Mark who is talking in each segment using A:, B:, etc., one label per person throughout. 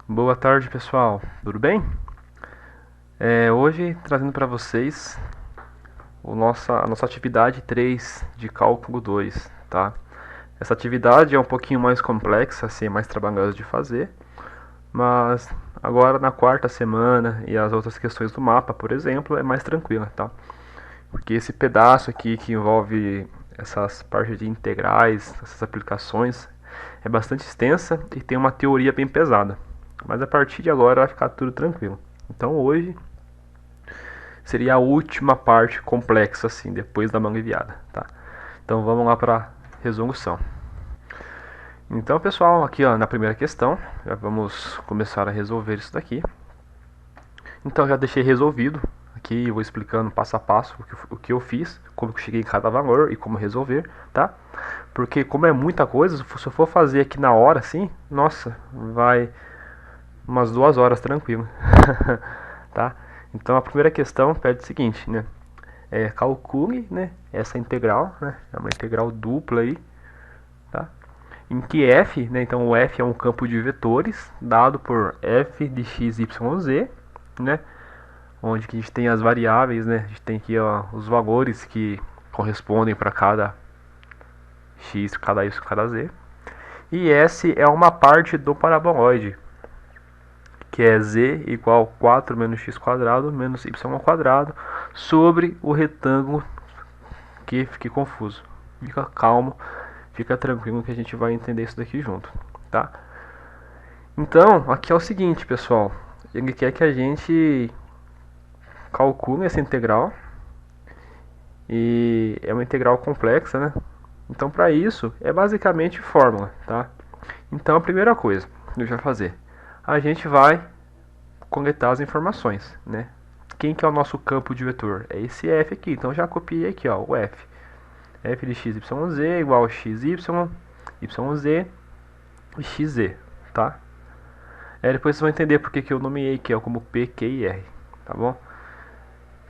A: Boa tarde, pessoal. Tudo bem? Hoje trazendo para vocês a nossa atividade 3 de cálculo 2, tá? Essa atividade é um pouquinho mais complexa, assim, é mais trabalhosa de fazer, mas agora na quarta semana e as outras questões do mapa, por exemplo, é mais tranquila, tá? Porque esse pedaço aqui que envolve essas partes de integrais, essas aplicações, é bastante extensa e tem uma teoria bem pesada. Mas a partir de agora vai ficar tudo tranquilo. Então hoje seria a última parte complexa, assim, depois da mão aliviada, tá? Então vamos lá para a resolução. Então, pessoal, aqui ó, na primeira questão, já vamos começar a resolver isso daqui. Então já deixei resolvido, aqui eu vou explicando passo a passo o que eu fiz, como eu cheguei em cada valor e como resolver, tá? Porque como é muita coisa, se eu for fazer aqui na hora, assim, nossa, vai umas 2 horas tranquilo, tá? Então a primeira questão pede o seguinte, né? Calcule, né, essa integral, né? É uma integral dupla aí, tá? Em que f, né? Então o f é um campo de vetores dado por f de x, y, z, né? Onde que a gente tem as variáveis, né? A gente tem aqui ó, os valores que correspondem para cada x, cada y, cada z. E S é uma parte do paraboloide, que é z igual 4 menos x quadrado menos y ao quadrado sobre o retângulo, que fique confuso. Fica calmo, fica tranquilo que a gente vai entender isso daqui junto, tá? Então, aqui é o seguinte, pessoal. Ele quer que a gente calcule essa integral. E é uma integral complexa, né? Então, para isso, é basicamente fórmula, tá? Então, a primeira coisa que a gente vai fazer, a gente vai coletar as informações, né? Quem que é o nosso campo de vetor? É esse f aqui. Então, já copiei aqui, ó, o f. F de x, y, z igual a x, y, z e xz, tá? Depois vocês vão entender porque que eu nomeei aqui ó, como P, Q e R, tá bom?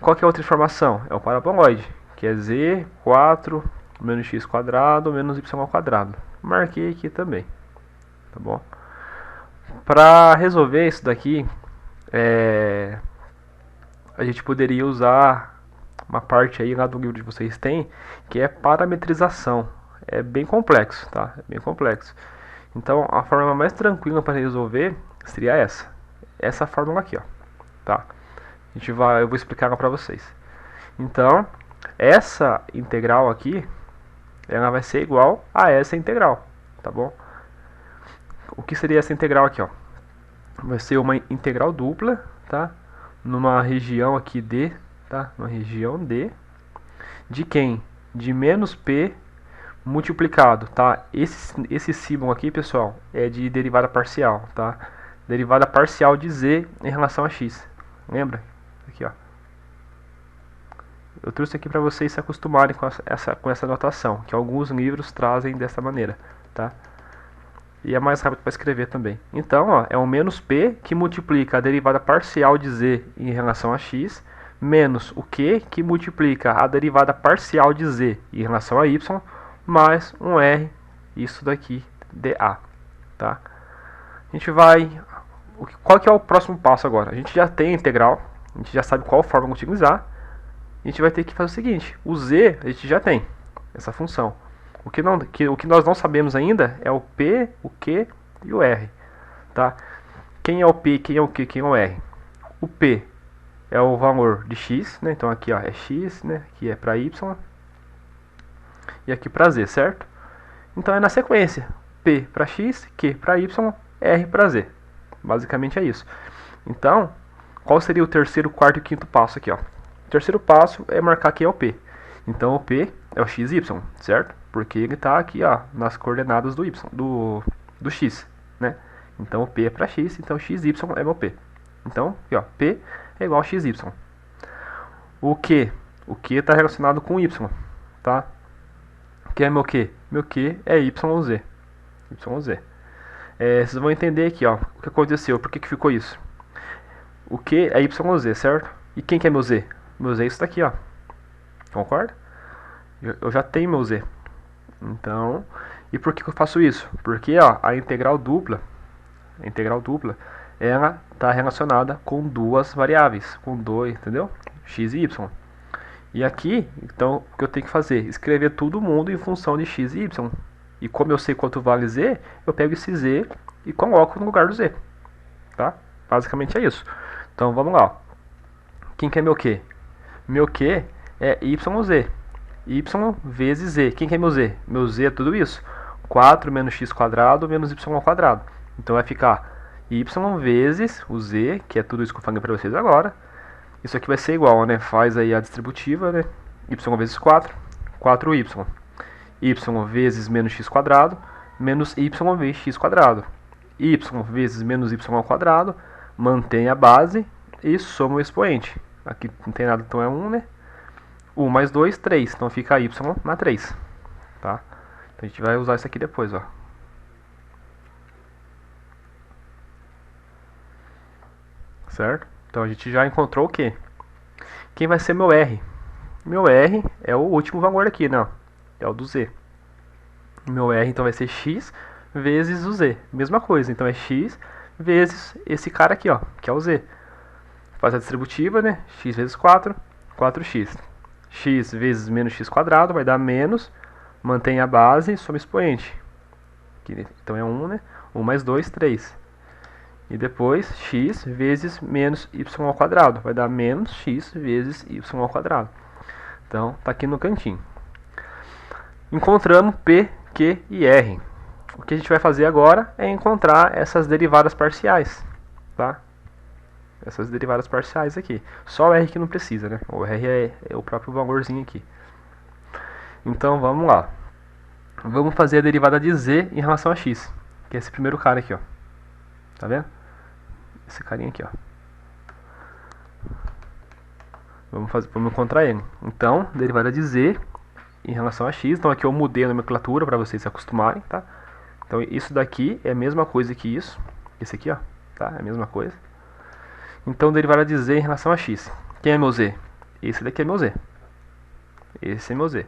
A: Qual que é a outra informação? É o paraboloide, que é z 4 menos x quadrado menos y ao quadrado. Marquei aqui também, tá bom? Para resolver isso daqui, a gente poderia usar uma parte aí lá do livro de vocês tem, que é parametrização. É bem complexo, tá? É bem complexo. Então, a forma mais tranquila para resolver seria essa fórmula aqui, ó, tá? Eu vou explicar ela para vocês. Então, essa integral aqui, ela vai ser igual a essa integral, tá bom? O que seria essa integral aqui, ó? Vai ser uma integral dupla, tá? Numa região aqui D, tá? Numa região D, de quem? De menos P multiplicado, tá? Esse símbolo aqui, pessoal, é de derivada parcial, tá? Derivada parcial de z em relação a x. Lembra? Aqui, ó. Eu trouxe aqui para vocês se acostumarem com essa notação, que alguns livros trazem dessa maneira, tá? E é mais rápido para escrever também. Então, ó, é o menos p que multiplica a derivada parcial de z em relação a x, menos o q que multiplica a derivada parcial de z em relação a y, mais um r, isso daqui, dA, tá? A gente vai... Qual que é o próximo passo agora? A gente já tem a integral, a gente já sabe qual fórmula utilizar, a gente vai ter que fazer o seguinte, o z a gente já tem, essa função. O que nós não sabemos ainda é o P, o Q e o R, tá? Quem é o P, quem é o Q, quem é o R? O P é o valor de x, né? Então aqui ó, é x, né? Aqui é para y e aqui para z, certo? Então é na sequência, P para x, Q para y, R para z. Basicamente é isso. Então, qual seria o terceiro, quarto e quinto passo aqui, ó? O terceiro passo é marcar quem é o P. Então o P é o xy, certo? Porque ele está aqui, ó, nas coordenadas do y, do x, né? Então o P é para x, então xy é meu P. Então, aqui, ó, P é igual a xy. O Q está relacionado com y, tá? Quem é meu Q? Meu Q é yz. YZ. Vocês vão entender aqui, ó, o que aconteceu, por que ficou isso. O Q é YZ, certo? E quem que é meu Z? Meu Z é isso daqui, ó. Concorda? Eu já tenho meu Z. Então, e por que eu faço isso? Porque ó, a integral dupla ela está relacionada com duas variáveis, com dois, entendeu? X e y. E aqui, então, o que eu tenho que fazer? Escrever todo mundo em função de x e y. E como eu sei quanto vale z, eu pego esse z e coloco no lugar do z. Tá? Basicamente é isso. Então vamos lá. Quem que é meu Q? Meu Q é YZ. Y vezes Z. Quem que é meu Z? Meu Z é tudo isso. 4 menos x quadrado menos y ao quadrado. Então vai ficar y vezes o Z, que é tudo isso que eu falei para vocês agora. Isso aqui vai ser igual, né? Faz aí a distributiva, né? Y vezes 4, 4y. Y vezes menos x quadrado menos y vezes x quadrado. Y vezes menos y ao quadrado, mantém a base e soma o expoente. Aqui não tem nada, então é 1, né? 1 mais 2, 3. Então fica y na 3. Tá? Então a gente vai usar isso aqui depois, ó. Certo? Então a gente já encontrou o quê? Quem vai ser meu R? Meu R é o último valor aqui, não? É o do Z. Meu R então vai ser x vezes o Z. Mesma coisa, então é x vezes esse cara aqui, ó, que é o Z. Faz a distributiva, né? X vezes 4, 4x. X vezes menos x quadrado vai dar menos, mantém a base e soma expoente. Aqui, então é 1, né? 1 mais 2, 3. E depois x vezes menos y ao quadrado vai dar menos x vezes y ao quadrado. Então tá aqui no cantinho. Encontramos P, Q e R. O que a gente vai fazer agora é encontrar essas derivadas parciais, tá? Essas derivadas parciais aqui. Só o R que não precisa, né? O R é o próprio valorzinho aqui. Então vamos lá. Vamos fazer a derivada de Z em relação a x, que é esse primeiro cara aqui, ó. Tá vendo? Esse carinha aqui, ó. Vamos encontrar ele. Então, derivada de Z em relação a x. Então aqui eu mudei a nomenclatura para vocês se acostumarem, tá? Então isso daqui é a mesma coisa que isso. Esse aqui, ó, tá? É a mesma coisa. Então derivada de Z em relação a x. Quem é meu Z? Esse daqui é meu Z. Esse é meu Z.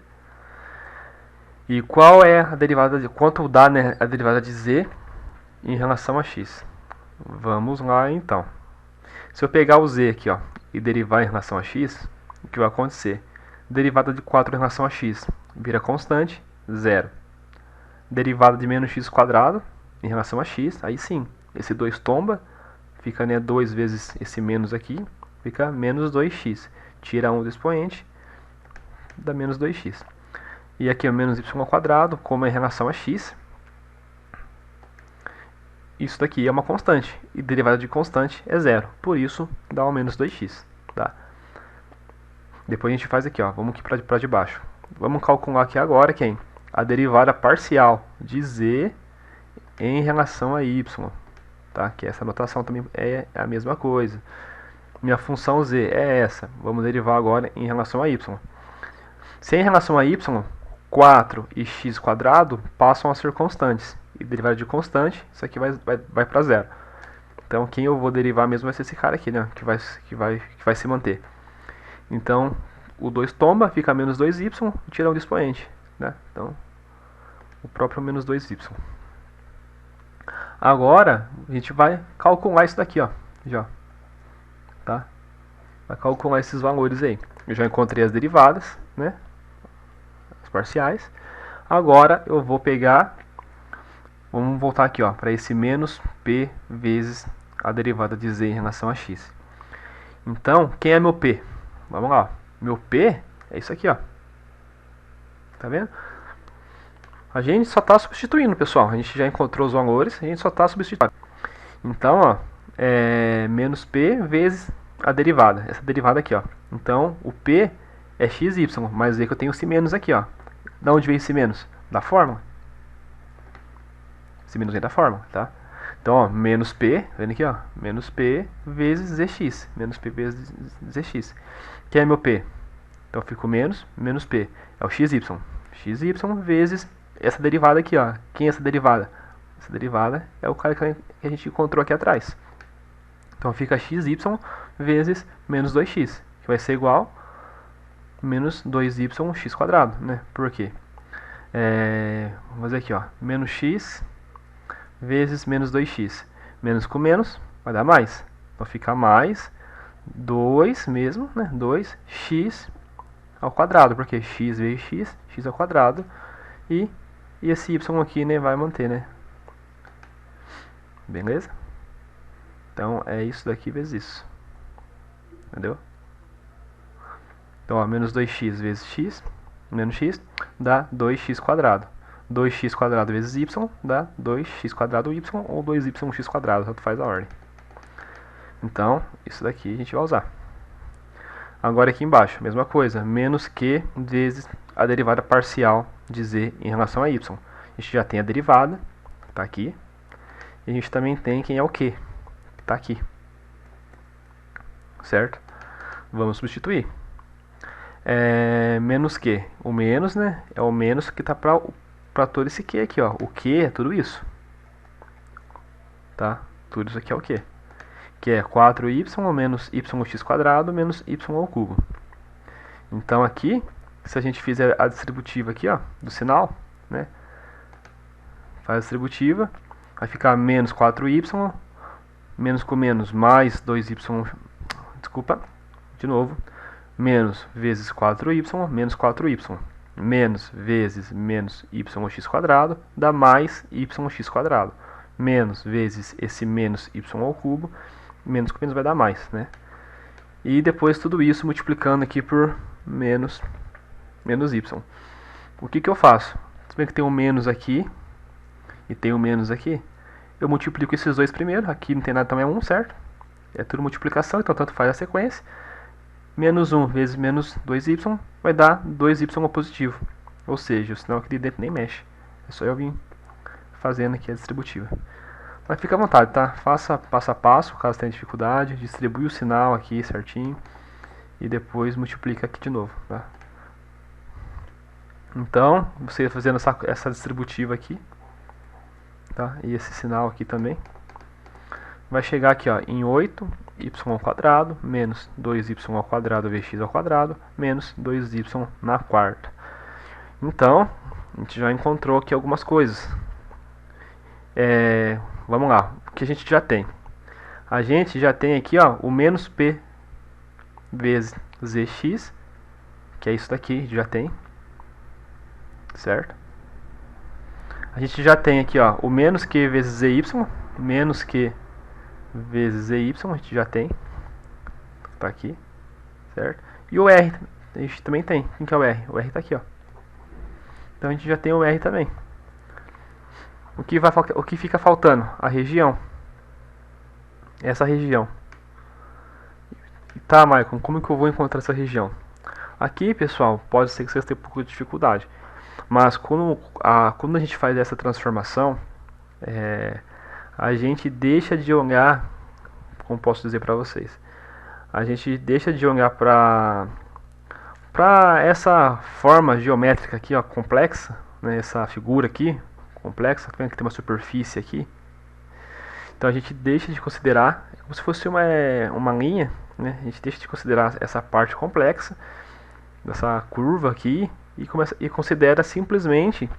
A: E qual é a derivada de quanto dá, né, a derivada de Z em relação a x? Vamos lá então. Se eu pegar o Z aqui, ó, e derivar em relação a x, o que vai acontecer? Derivada de 4 em relação a x vira constante, 0. Derivada de menos x quadrado em relação a x, aí sim, esse 2 tomba, fica, né, 2 vezes esse menos aqui, fica menos 2x. Tira 1 do expoente, dá menos 2x. E aqui é menos y ao quadrado, como é em relação a x. Isso daqui é uma constante, e derivada de constante é 0. Por isso, dá um menos 2x. Tá? Depois a gente faz aqui, ó, vamos aqui para de baixo. Vamos calcular aqui agora quem? A derivada parcial de z em relação a y. Tá? Que essa notação também é a mesma coisa. Minha função z é essa. Vamos derivar agora em relação a y. Se em relação a y, 4 e x quadrado passam a ser constantes. E derivada de constante, isso aqui vai para zero. Então quem eu vou derivar mesmo vai ser esse cara aqui, né? Que vai se manter. Então o 2 tomba, fica menos 2y e tira 1 do expoente. Né? Então o próprio menos 2y. Agora a gente vai calcular isso daqui, ó. Já. Tá? Vai calcular esses valores aí. Eu já encontrei as derivadas, né? As parciais. Agora eu vou pegar, vamos voltar aqui, ó, para esse menos p vezes a derivada de z em relação a x. Então, quem é meu p? Vamos lá. Meu p é isso aqui, ó. Tá vendo? A gente só está substituindo, pessoal. A gente já encontrou os valores, a gente só está substituindo. Então, ó, é menos p vezes a derivada. Essa derivada aqui, ó. Então, o p é xy, mas vê que eu tenho esse menos aqui, ó. Da onde veio esse menos? Da fórmula. Esse menos vem da fórmula, tá? Então, ó, menos p, vendo aqui, ó, menos p vezes zx. Menos p vezes zx. Que é meu p? Então, eu fico menos p. É o xy. Xy vezes essa derivada aqui, ó. Quem é essa derivada? Essa derivada é o cara que a gente encontrou aqui atrás. Então, fica xy vezes menos 2x, que vai ser igual a menos 2y x², né? Por quê? Vamos fazer aqui, ó. Menos x vezes menos 2x. Menos com menos, vai dar mais. Então fica mais 2 mesmo, né? 2x ao quadrado, porque x vezes x ao quadrado, e esse y aqui, né, vai manter, né? Beleza? Então é isso daqui vezes isso. Entendeu? Então, ó, menos 2x vezes x, menos x, dá 2x quadrado. 2x quadrado vezes y dá 2x quadrado y ou 2yx quadrado, tanto faz a ordem. Então, isso daqui a gente vai usar. Agora aqui embaixo, mesma coisa, menos q vezes a derivada parcial de z em relação a y. A gente já tem a derivada, que está aqui, e a gente também tem quem é o q, que está aqui. Certo? Vamos substituir. Menos q, o menos, né, é o menos que está para todo esse q aqui, ó. O q é tudo isso. Tá? Tudo isso aqui é o q. Que é 4y ou menos yx quadrado menos y ao cubo. Então aqui, se a gente fizer a distributiva aqui, ó, do sinal, né, faz a distributiva, vai ficar menos 4y, menos com menos mais 2y, desculpa, de novo, menos vezes 4y, menos 4y, menos vezes menos yx quadrado, dá mais yx quadrado, menos vezes esse menos y ao cubo, menos com menos vai dar mais, né? E depois tudo isso multiplicando aqui por menos y. O que eu faço? Se bem que tem um menos aqui e tem um menos aqui, eu multiplico esses dois primeiro. Aqui não tem nada, também é 1, certo? É tudo multiplicação, então tanto faz a sequência. Menos 1 vezes menos 2y vai dar 2y positivo. Ou seja, o sinal aqui de dentro nem mexe. É só eu vir fazendo aqui a distributiva. Mas fica à vontade, tá? Faça passo a passo, caso tenha dificuldade. Distribui o sinal aqui certinho. E depois multiplica aqui de novo, tá? Então, você fazendo essa distributiva aqui, tá? E esse sinal aqui também. Vai chegar aqui, ó, em 8y ao quadrado menos 2y ao quadrado vezes x ao quadrado menos 2y na quarta. Então, a gente já encontrou aqui algumas coisas. Vamos lá, o que a gente já tem? A gente já tem aqui, ó, o menos p vezes zx, que é isso daqui, a gente já tem, certo? A gente já tem aqui, ó, o menos q vezes zy, menos q vezes zy, a gente já tem, tá aqui, certo? E o r, a gente também tem. Quem que é o r? O r tá aqui, ó. Então a gente já tem o r também. O que fica faltando? A região. Essa região. Tá, Maicon, como que eu vou encontrar essa região? Aqui, pessoal, pode ser que vocês tenham um pouco de dificuldade. Mas quando a gente faz essa transformação, a gente deixa de olhar, como posso dizer para vocês, a gente deixa de olhar para essa forma geométrica aqui, ó, complexa, né, essa figura aqui, complexa, tá vendo que tem uma superfície aqui? Então a gente deixa de considerar, como se fosse uma linha, né? A gente deixa de considerar essa parte complexa, dessa curva aqui, e considera simplesmente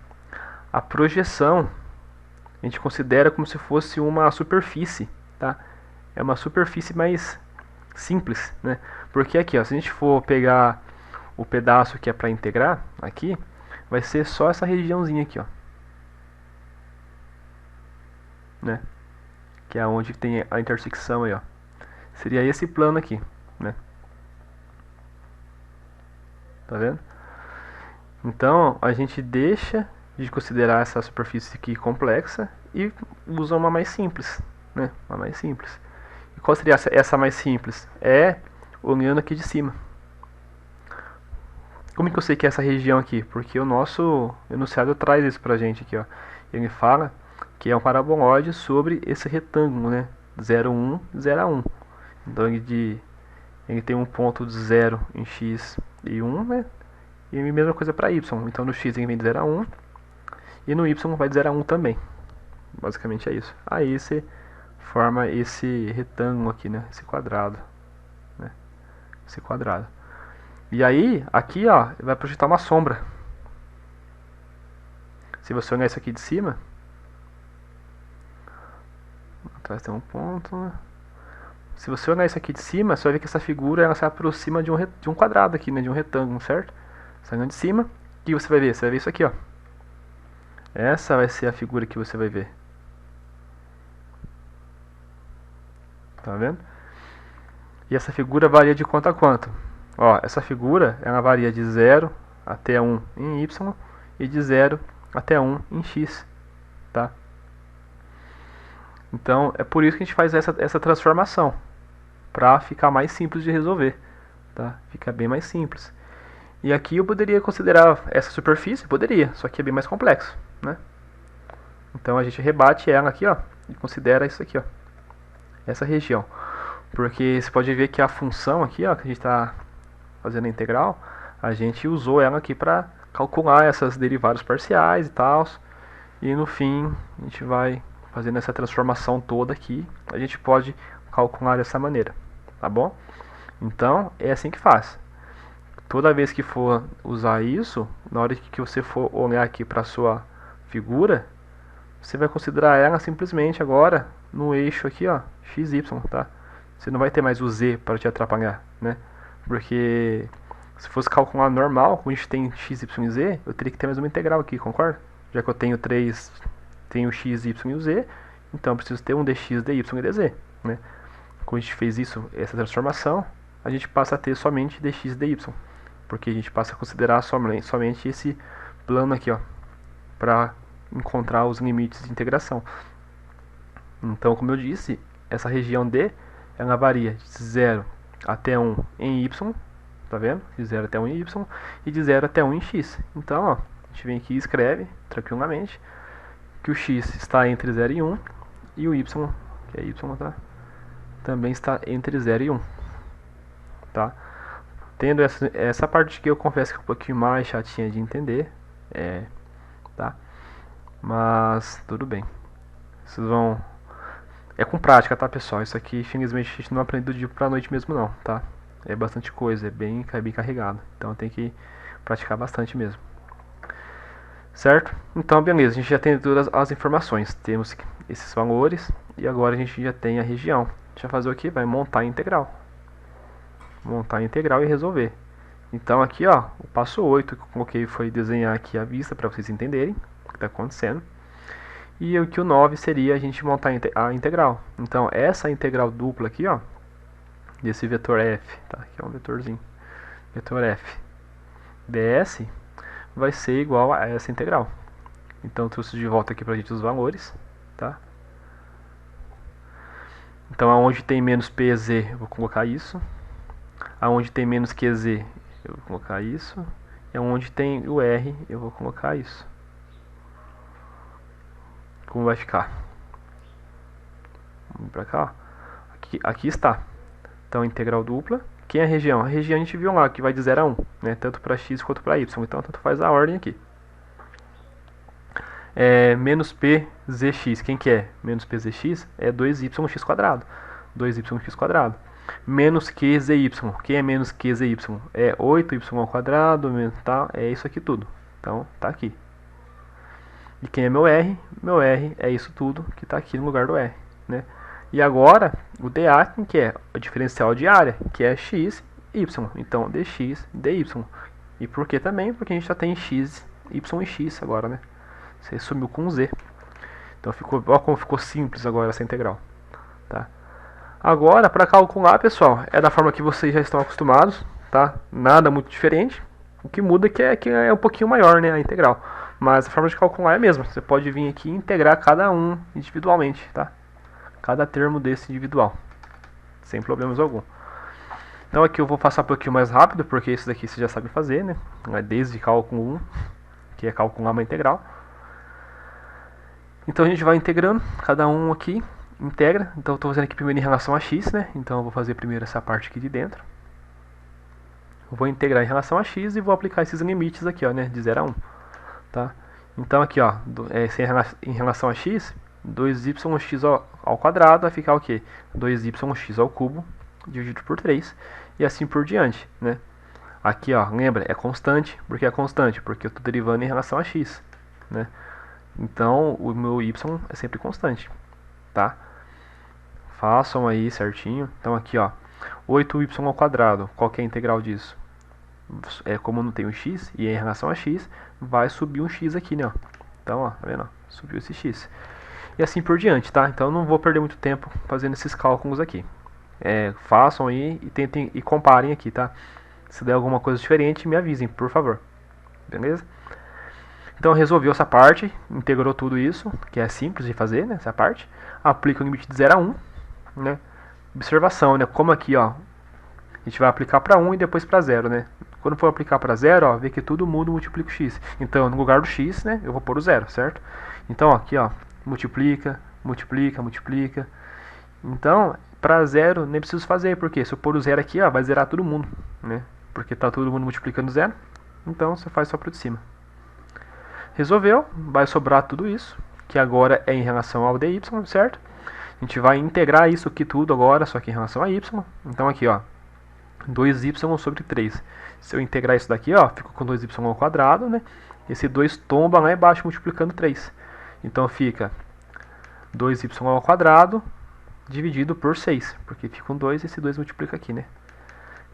A: a projeção. A gente considera como se fosse uma superfície, tá? É uma superfície mais simples, né? Porque aqui, ó, se a gente for pegar o pedaço que é para integrar, aqui, vai ser só essa regiãozinha aqui, ó. Né? Que é onde tem a intersecção aí, ó. Seria esse plano aqui, né? Tá vendo? Então, a gente deixa de considerar essa superfície aqui complexa e usa uma mais simples, né? Uma mais simples. E qual seria essa mais simples? Olhando aqui de cima. Como que eu sei que é essa região aqui? Porque o nosso enunciado traz isso pra gente aqui, ó. Ele fala que é um paraboloide sobre esse retângulo, né? 0, 1, 0 a 1. Então ele tem um ponto de 0 em x e 1, né? E a mesma coisa para y. Então no x ele vem de 0 a 1 e no y vai de 0 a 1 também. Basicamente é isso. Aí você forma esse retângulo aqui, né? Esse quadrado, né? Esse quadrado. E aí, aqui, ó, vai projetar uma sombra. Se você olhar isso aqui de cima, atrás tem um ponto, né? se você olhar isso aqui de cima, você vai ver que essa figura ela se aproxima de um quadrado aqui, né? De um retângulo, certo? Saindo de cima, o que você vai ver? Você vai ver isso aqui, ó. Essa vai ser a figura que você vai ver. Tá vendo? E essa figura varia de quanto a quanto? Ó, essa figura ela varia de 0 até 1 em y e de 0 até 1 em x, tá? Então é por isso que a gente faz essa transformação, para ficar mais simples de resolver, tá? Fica bem mais simples. E aqui eu poderia considerar essa superfície, poderia, só que é bem mais complexo, né? Então a gente rebate ela aqui, ó, e considera isso aqui, ó, essa região. Porque você pode ver que a função aqui, ó, que a gente está fazendo a integral, a gente usou ela aqui para calcular essas derivadas parciais e tal. E no fim, a gente vai fazendo essa transformação toda aqui, a gente pode calcular dessa maneira, tá bom? Então, é assim que faz. Toda vez que for usar isso, na hora que você for olhar aqui para a sua figura, você vai considerar ela simplesmente agora no eixo aqui, ó, x, y, tá? Você não vai ter mais o z para te atrapalhar, né? Porque se fosse calcular normal, como a gente tem x, y e z, eu teria que ter mais uma integral aqui, concorda? Já que eu tenho tenho x, y e o z, então eu preciso ter um dx, dy e dz, né? Quando a gente fez isso, essa transformação, a gente passa a ter somente dx, dy, porque a gente passa a considerar somente esse plano aqui, ó, para encontrar os limites de integração. Então, como eu disse, essa região D ela varia de 0 até 1 em y, tá vendo? De 0 até 1 em y e de 0 até 1 em x. Então, ó, a gente vem aqui e escreve tranquilamente que o x está entre 0 e 1 e o y, que é y, tá? Também está entre 0 e 1, tá? Tendo essa parte que eu confesso que é um pouquinho mais chatinha de entender, tá? Mas tudo bem. Vocês vão... É com prática, tá, pessoal? Isso aqui, infelizmente, a gente não aprende do dia pra noite mesmo, não, tá? É bastante coisa, é bem carregado. Então tem que praticar bastante mesmo. Certo? Então, beleza, a gente já tem todas as informações. Temos esses valores e agora a gente já tem a região. A gente vai fazer o que? Vai montar a integral. Montar a integral e resolver. Então aqui, ó, o passo 8 que eu coloquei foi desenhar aqui a vista para vocês entenderem o que está acontecendo. E o que o 9 seria a gente montar a integral. Então essa integral dupla aqui, ó, desse vetor f, tá? Aqui é um vetorzinho. Vetor f ds vai ser igual a essa integral. Então eu trouxe de volta aqui para a gente os valores, tá? Então aonde tem menos pz eu vou colocar isso. Aonde tem menos qz eu vou colocar isso. E onde tem o r eu vou colocar isso. Como vai ficar? Vamos pra cá, ó. Aqui está. Então, integral dupla. Quem é a região? A região a gente viu lá, que vai de 0 a 1, né? Tanto para x quanto para y. Então, tanto faz a ordem aqui. Menos pzx. Quem que é? Menos pzx é 2yx quadrado. 2yx quadrado. Menos qzy. Quem é menos qzy? É 8y ao quadrado, tá? É isso aqui tudo. Então, tá aqui. E quem é meu R? Meu R é isso tudo que está aqui no lugar do R, né? E agora, o dA, que é o diferencial de área, que é x, y. Então, dx, dy. E por que também? Porque a gente já tem x, y e x agora, né? Você sumiu com z. Então, olha como ficou simples agora essa integral, tá? Agora, para calcular, pessoal, é da forma que vocês já estão acostumados, tá? Nada muito diferente. O que muda é que é um pouquinho maior, né, a integral. Mas a forma de calcular é a mesma. Você pode vir aqui e integrar cada um individualmente, tá? Cada termo desse individual, sem problemas algum. Então aqui eu vou passar um pouquinho mais rápido, porque isso daqui você já sabe fazer, né? Desde cálculo 1, que é calcular uma integral. Então a gente vai integrando, cada um aqui integra. Então eu estou fazendo aqui primeiro em relação a x, né? Então eu vou fazer primeiro essa parte aqui de dentro. Eu vou integrar em relação a x e vou aplicar esses limites aqui, ó, né? De 0 a 1. Tá? Então aqui, ó, em relação a x, 2yx ao quadrado vai ficar o quê? 2yx ao cubo dividido por 3 e assim por diante, né? Aqui, ó, lembra, é constante. Por que é constante? Porque eu estou derivando em relação a x, né? Então o meu y é sempre constante, tá? Façam aí certinho. Então aqui, ó, 8y ao quadrado. Qual que é a integral disso? Como não tem um x, e em relação a x, vai subir um x aqui, né? Ó. Então, ó, tá vendo? Subiu esse x. E assim por diante, tá? Então não vou perder muito tempo fazendo esses cálculos aqui. Façam aí e tentem e comparem aqui, tá? Se der alguma coisa diferente, me avisem, por favor. Beleza? Então resolveu essa parte, integrou tudo isso, que é simples de fazer, né? Essa parte. Aplica o limite de 0 a 1, né? Observação, né? Como aqui, ó, a gente vai aplicar para 1 e depois para 0, né? Quando for aplicar para 0, ó, vê que tudo muda, multiplica o x. Então, no lugar do x, né, eu vou pôr o 0, certo? Então, ó, aqui, ó, multiplica, multiplica, multiplica. Então, para 0, nem preciso fazer, porque se eu pôr o 0 aqui, ó, vai zerar todo mundo, né? Porque tá todo mundo multiplicando 0. Então, você faz só para o de cima. Resolveu, vai sobrar tudo isso, que agora é em relação ao dy, certo? A gente vai integrar isso aqui tudo agora, só que em relação a y. Então aqui, ó, 2y sobre 3. Se eu integrar isso daqui, ó, fico com 2y ao quadrado, né? Esse 2 tomba lá embaixo multiplicando 3. Então fica 2y ao quadrado dividido por 6, porque fica com 2 e esse 2 multiplica aqui, né?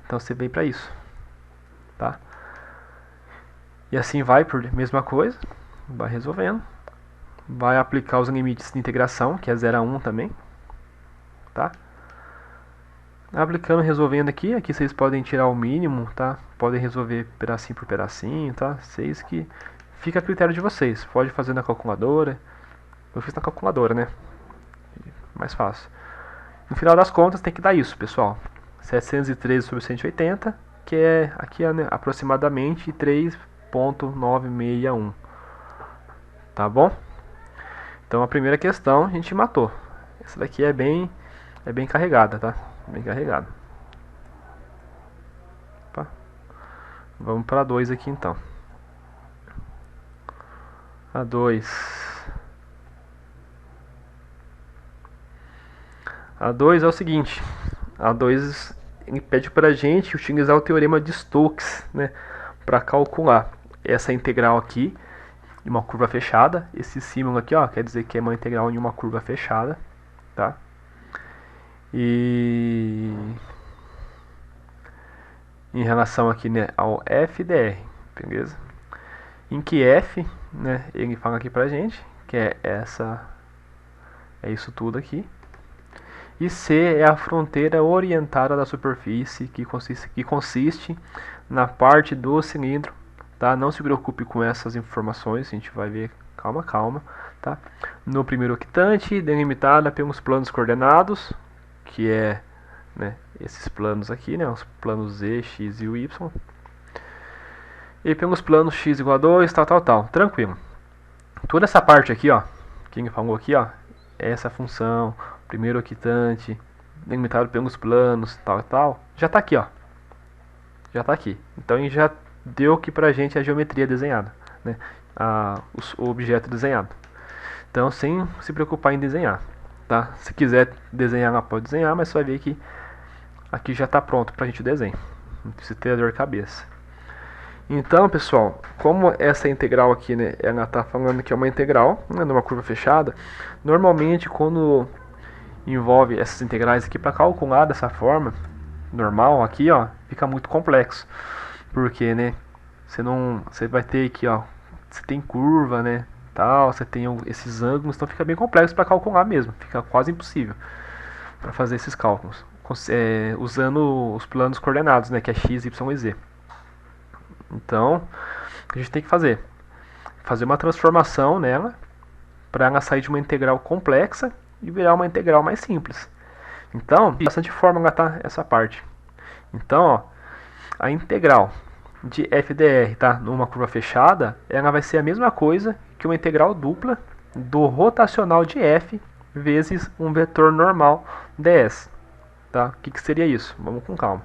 A: Então você vem para isso, tá? E assim vai por mesma coisa, vai resolvendo. Vai aplicar os limites de integração, que é 0 a 1 também, tá? Aplicando, resolvendo aqui, vocês podem tirar o mínimo, tá? Podem resolver pedacinho por pedacinho, tá? Vocês que fica a critério de vocês. Pode fazer na calculadora. Eu fiz na calculadora, né? Mais fácil. No final das contas tem que dar isso, pessoal. 713 sobre 180, que é aqui, né, aproximadamente 3,961. Tá bom? Então a primeira questão a gente matou. Essa daqui é bem carregada, tá? Bem carregada. Opa. Vamos para 2 aqui então. A 2. A 2 é o seguinte. A 2 pede para a gente utilizar o teorema de Stokes, né? Para calcular essa integral aqui de uma curva fechada. Esse símbolo aqui, ó, quer dizer que é uma integral em uma curva fechada, tá? E em relação aqui, né, ao FDR, beleza? Em que F, né, ele fala aqui pra gente que é isso tudo aqui. E C é a fronteira orientada da superfície, que consiste na parte do cilindro, tá? Não se preocupe com essas informações, a gente vai ver, calma, tá? No primeiro octante, delimitada pelos planos coordenados, que é, né, esses planos aqui, né, os planos Z, X e o Y. E pelos planos X igual a 2, tal, tranquilo. Toda essa parte aqui, ó, que ele falou aqui, ó, essa função, primeiro octante, delimitado pelos planos, tal, já tá aqui, ó. Já tá aqui. Então ele já deu aqui pra gente a geometria desenhada, né, o objeto desenhado. Então, sem se preocupar em desenhar, tá? Se quiser desenhar, ela pode desenhar, mas você vai ver que aqui já está pronto para a gente desenhar. Não precisa ter dor de cabeça. Então, pessoal, como essa integral aqui, né, ela está falando que é uma integral, né, numa curva fechada, normalmente quando envolve essas integrais aqui para calcular dessa forma normal aqui, ó, fica muito complexo, porque, né, você vai ter aqui, ó, você tem curva, né, tal, você tem esses ângulos, então fica bem complexo para calcular mesmo, fica quase impossível para fazer esses cálculos, usando os planos coordenados, né, que é x, y e z. Então, o que a gente tem que fazer uma transformação nela para ela sair de uma integral complexa e virar uma integral mais simples. Então, bastante fórmula, tá, essa parte. Então, ó, a integral de FDR, tá, numa curva fechada, ela vai ser a mesma coisa que uma integral dupla do rotacional de f vezes um vetor normal ds, tá? O que seria isso? Vamos com calma.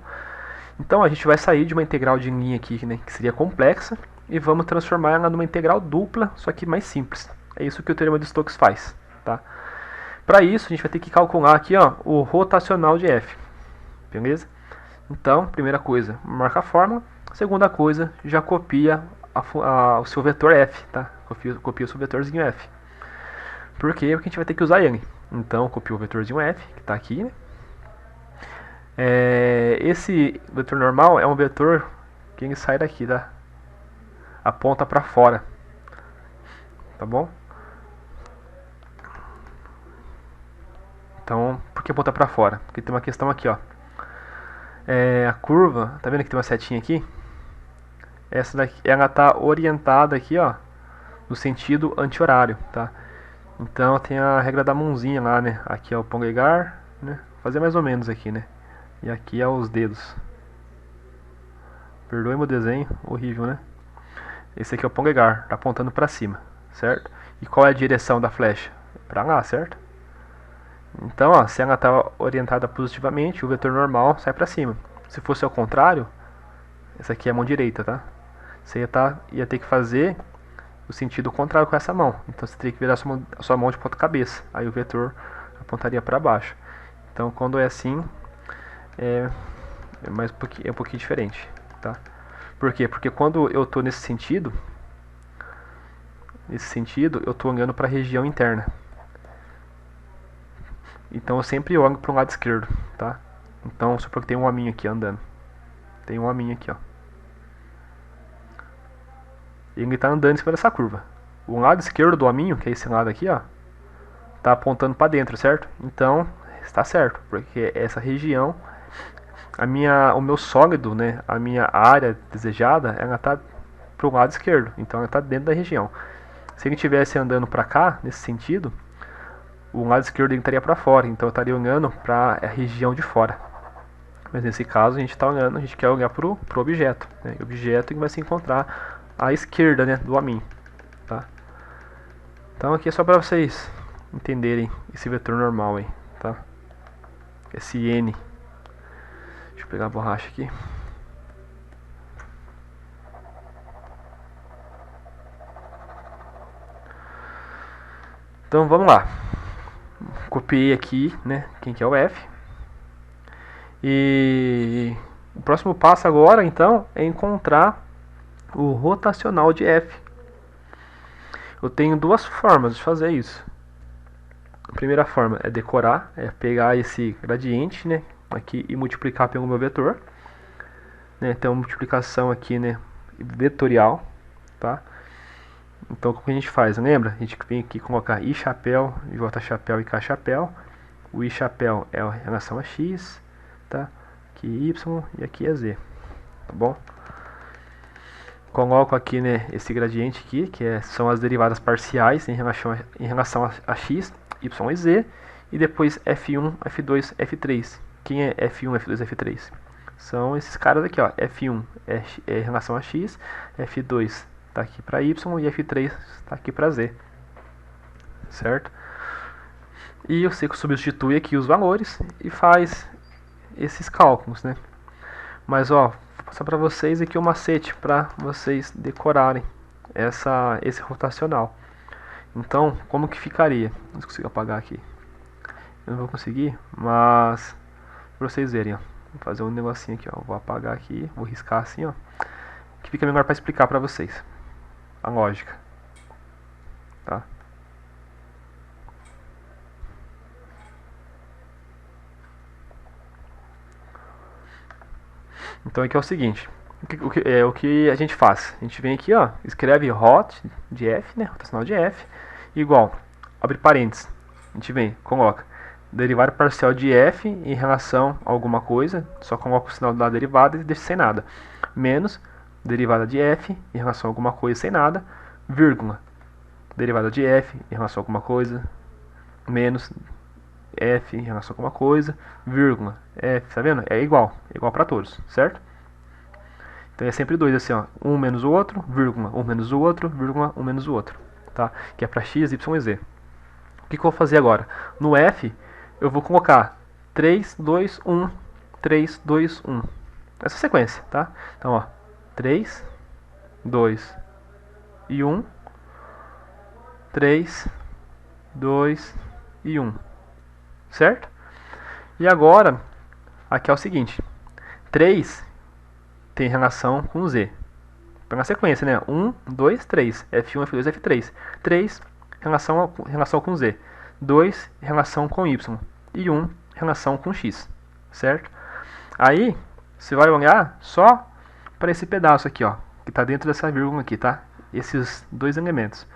A: Então a gente vai sair de uma integral de linha aqui, né, que seria complexa, e vamos transformar ela numa integral dupla, só que mais simples. É isso que o teorema de Stokes faz, tá? Para isso a gente vai ter que calcular aqui, ó, o rotacional de f, beleza? Então, primeira coisa, marca a fórmula. Segunda coisa, já copia o seu vetor f, tá? Copia o seu vetorzinho f. Por quê? Porque a gente vai ter que usar ele. Então, copio o vetorzinho f, que está aqui, né? Esse vetor normal é um vetor que ele sai daqui, tá? Aponta para fora, tá bom? Então, por que aponta para fora? Porque tem uma questão aqui, ó. A curva, tá vendo que tem uma setinha aqui? Essa daqui, ela tá orientada aqui, ó, no sentido anti-horário, tá? Então tem a regra da mãozinha lá, né? Aqui é o polegar, né? Vou fazer mais ou menos aqui, né? E aqui é os dedos. Perdoe meu desenho, horrível, né? Esse aqui é o polegar, tá apontando para cima, certo? E qual é a direção da flecha? Para lá, certo? Então, ó, se ela está orientada positivamente, o vetor normal sai para cima. Se fosse ao contrário, essa aqui é a mão direita, tá? Você ia ter que fazer o sentido contrário com essa mão. Então você teria que virar a sua mão de ponta cabeça. Aí o vetor apontaria para baixo. Então quando é assim, é um pouquinho diferente, tá? Por quê? Porque quando eu estou nesse sentido, eu estou olhando para a região interna. Então eu sempre olho para o lado esquerdo, tá? Então supor que tem um hominho aqui andando. Tem um hominho aqui, ó. E ele está andando em cima dessa curva. O lado esquerdo do hominho, que é esse lado aqui, ó, tá apontando para dentro, certo? Então está certo, porque essa região, o meu sólido, né, a minha área desejada, ela está pro lado esquerdo, então ela está dentro da região. Se ele estivesse andando para cá, nesse sentido, o lado esquerdo ele estaria para fora, então eu estaria olhando para a região de fora. Mas nesse caso a gente quer olhar para o objeto, né? O objeto que vai se encontrar à esquerda, né, do hominho, tá? Então aqui é só para vocês entenderem esse vetor normal aí, tá? Esse N. Deixa eu pegar a borracha aqui. Então vamos lá. Copiei aqui, né, quem que é o F. E o próximo passo agora, então, é encontrar o rotacional de F. Eu tenho duas formas de fazer isso. A primeira forma é decorar, é pegar esse gradiente, né, aqui e multiplicar pelo meu vetor, né, tem uma multiplicação aqui, né, vetorial, tá? Então, como a gente faz? Lembra? A gente vem aqui colocar I chapéu, J chapéu e K chapéu. O I chapéu é em relação a X, tá? Aqui Y e aqui é Z, tá bom? Coloco aqui, né, esse gradiente aqui, que são as derivadas parciais em relação a X, Y e Z. E depois F1, F2, F3. Quem é F1, F2, F3? São esses caras aqui, ó. F1 é em relação a X, F2 está aqui para Y e F3 está aqui para Z, certo? E eu substitui aqui os valores e faz esses cálculos, né? Mas ó, vou passar para vocês aqui o macete para vocês decorarem esse rotacional. Então, como que ficaria? Não consigo apagar aqui. Eu não vou conseguir, mas para vocês verem, ó. Vou fazer um negocinho aqui, ó. Vou apagar aqui, vou riscar assim, ó. Que fica melhor para explicar para vocês a lógica, tá? Então aqui é o seguinte, o que a gente faz? A gente vem aqui, ó, escreve rot de f, né, rotacional de f, igual, abre parênteses, a gente vem, coloca derivada parcial de f em relação a alguma coisa, só coloca o sinal da derivada e deixa sem nada, menos derivada de f em relação a alguma coisa sem nada, vírgula, derivada de f em relação a alguma coisa, menos f em relação a alguma coisa, vírgula, f, tá vendo? É igual para todos, certo? Então é sempre dois assim, ó, um menos o outro, vírgula, um menos o outro, vírgula, um menos o outro, tá? Que é para x, y e z. O que eu vou fazer agora? No f, eu vou colocar 3, 2, 1, 3, 2, 1. Essa sequência, tá? Então, ó, 3, 2 e 1, 3, 2 e 1, certo? E agora, aqui é o seguinte, 3 tem relação com Z. Na sequência, né? 1, 2, 3, F1, F2, F3. 3, relação com Z. 2 em relação com y e 1 em relação com x, certo? Aí você vai olhar só para esse pedaço aqui, ó, que está dentro dessa vírgula aqui, tá? Esses dois elementos.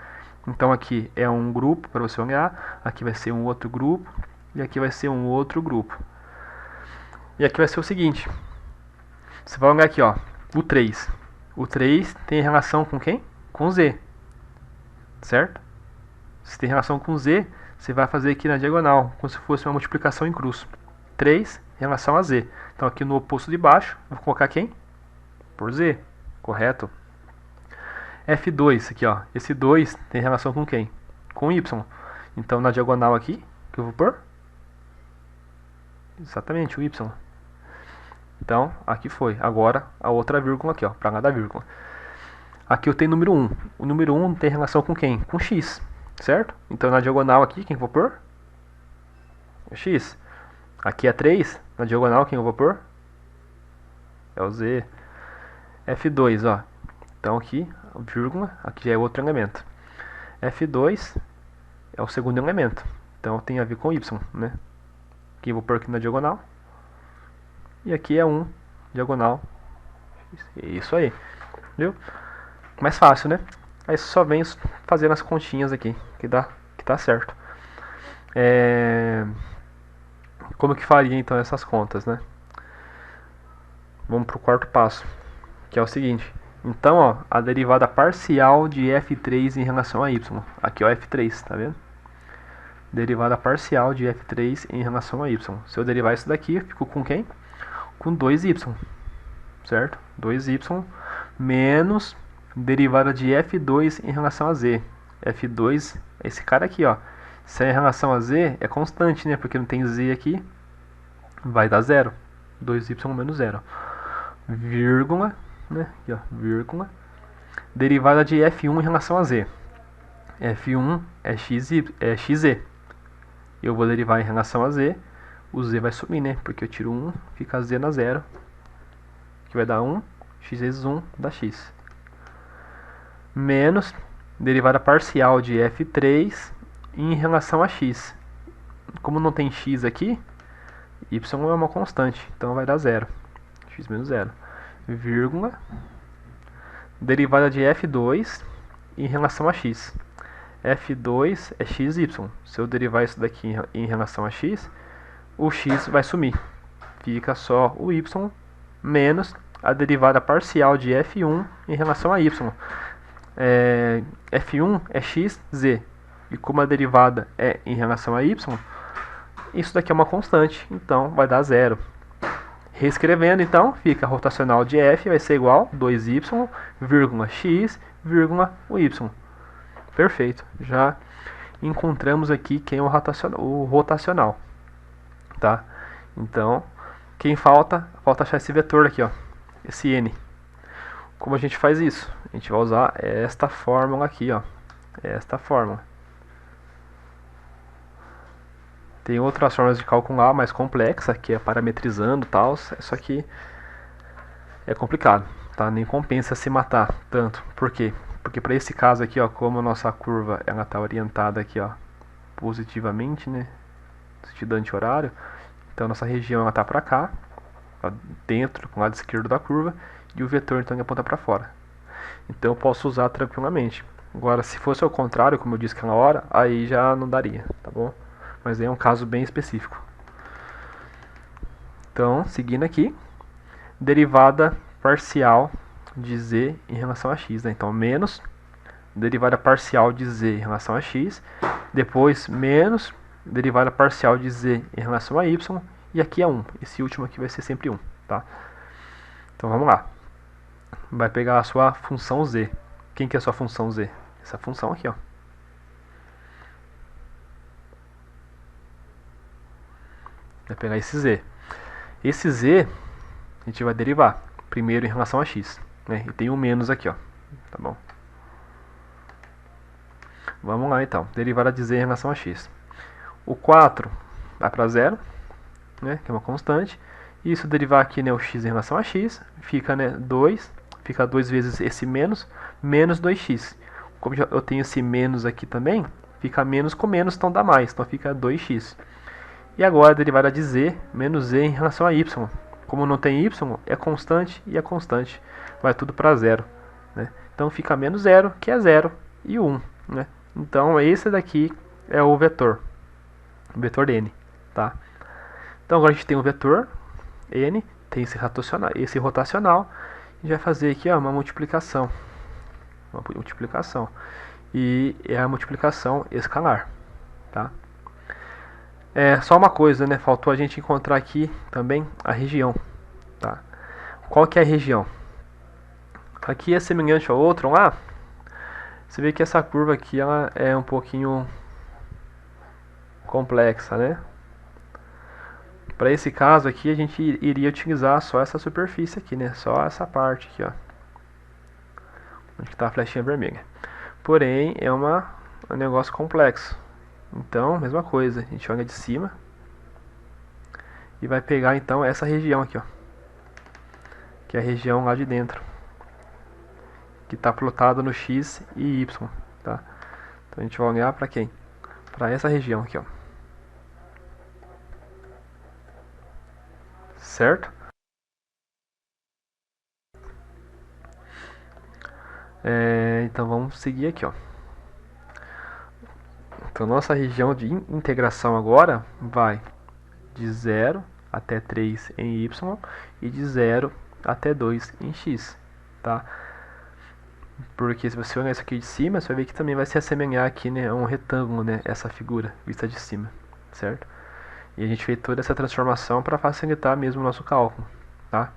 A: Então aqui é um grupo para você olhar, aqui vai ser um outro grupo e aqui vai ser um outro grupo. E aqui vai ser o seguinte, você vai olhar aqui, ó, o 3. O 3 tem relação com quem? Com z, certo? Se tem relação com z, você vai fazer aqui na diagonal, como se fosse uma multiplicação em cruz. 3 em relação a z. Então aqui no oposto de baixo, vou colocar quem? Por z, correto? F2 aqui, ó, esse 2 tem relação com quem? Com y. Então na diagonal aqui, que eu vou pôr? Exatamente, o y. Então, aqui foi. Agora, a outra vírgula aqui, ó, para lá da vírgula. Aqui eu tenho número 1. O número 1 tem relação com quem? Com x, certo? Então, na diagonal aqui, quem eu vou pôr? É x. Aqui é 3. Na diagonal, quem eu vou pôr? É o z. F2, ó. Então, aqui, vírgula, aqui já é outro elemento. F2 é o segundo elemento. Então, tem a ver com y, né? Quem eu vou pôr aqui na diagonal? E aqui é 1, diagonal. Isso aí. Viu? Mais fácil, né? Aí só vem fazendo as continhas aqui, que dá certo. Como que faria então essas contas, né? Vamos para o quarto passo, que é o seguinte. Então, ó, a derivada parcial de f3 em relação a y. Aqui é o f3, tá vendo? Derivada parcial de f3 em relação a y. Se eu derivar isso daqui, eu fico com quem? Com 2y, certo? 2y menos derivada de f2 em relação a z. f2 é esse cara aqui, ó. Se é em relação a z, é constante, né? Porque não tem z aqui, vai dar 0. 2y menos 0. Vírgula, né? Aqui, ó, vírgula. Derivada de f1 em relação a z. f1 é xz. Eu vou derivar em relação a z. O z vai sumir, né? Porque eu tiro 1, fica z na 0. Que vai dar 1, x vezes 1 dá x. Menos derivada parcial de f3 em relação a x. Como não tem x aqui, y é uma constante, então vai dar 0. X menos 0. Vírgula. Derivada de f2 em relação a x. f2 é xy. Se eu derivar isso daqui em relação a x, o x vai sumir. Fica só o y menos a derivada parcial de f1 em relação a y. F1 é xz. E como a derivada é em relação a y, isso daqui é uma constante, então vai dar 0. Reescrevendo, então, fica a rotacional de f vai ser igual a 2y, vírgula x, vírgula o y. Perfeito. Já encontramos aqui quem é o rotacional. Tá? Então, quem falta achar esse vetor aqui, ó, esse n. Como a gente faz isso? A gente vai usar esta fórmula aqui, ó, esta fórmula. Tem outras formas de calcular mais complexa, que é parametrizando e tal, só que é complicado, tá? Nem compensa se matar tanto. Por quê? Porque para esse caso aqui, ó, como a nossa curva ela tá orientada aqui, ó, positivamente, né, sentido anti-horário, então nossa região ela tá para cá, ó, dentro, com o lado esquerdo da curva, e o vetor então ele aponta para fora. Então eu posso usar tranquilamente. Agora, se fosse ao contrário, como eu disse aquela hora, aí já não daria, tá bom? Mas aí é um caso bem específico. Então, seguindo aqui, derivada parcial de z em relação a x, né? Então, menos derivada parcial de z em relação a x, depois menos derivada parcial de z em relação a y, e aqui é 1. Esse último aqui vai ser sempre 1, tá? Então, vamos lá. Vai pegar a sua função z. Quem que é a sua função z? Essa função aqui, ó. Vai pegar esse z. Esse z a gente vai derivar primeiro em relação a x, né? E tem um menos aqui, ó. Tá bom? Vamos lá então. Derivada de z em relação a x. O 4 vai para 0, né? Que é uma constante. E se eu derivar aqui, né, o x em relação a x, fica, né, 2. Fica 2 vezes esse menos 2x. Como eu tenho esse menos aqui também, Fica menos com menos, então dá mais. Então fica 2x. E agora a derivada de z menos z em relação a y. Como não tem y, é constante e é constante. Vai tudo para zero. Né? Então fica menos 0, que é 0, e 1. Né? Então esse daqui é o vetor n. Tá? Então agora a gente tem o vetor n, tem esse rotacional. A gente vai fazer aqui uma multiplicação. E é a multiplicação escalar. Tá? Só uma coisa, né? Faltou a gente encontrar aqui também a região. Tá? Qual que é a região? Aqui é semelhante ao outro lá. Você vê que essa curva aqui ela é um pouquinho complexa, né? Para esse caso aqui a gente iria utilizar só essa superfície aqui, né? Só essa parte aqui, ó. Onde está a flechinha vermelha. Porém, é um negócio complexo. Então, mesma coisa, a gente olha de cima e vai pegar então essa região aqui, ó, que é a região lá de dentro, que está plotada no x e y, tá? Então a gente vai olhar para quem? Para essa região aqui, ó. Certo? Então vamos seguir aqui, ó. Então nossa região de integração agora vai de 0 até 3 em y e de 0 até 2 em x, tá? Porque se você olhar isso aqui de cima, você vai ver que também vai se assemelhar aqui, né, a um retângulo, né, essa figura vista de cima, certo? E a gente fez toda essa transformação para facilitar mesmo o nosso cálculo, tá?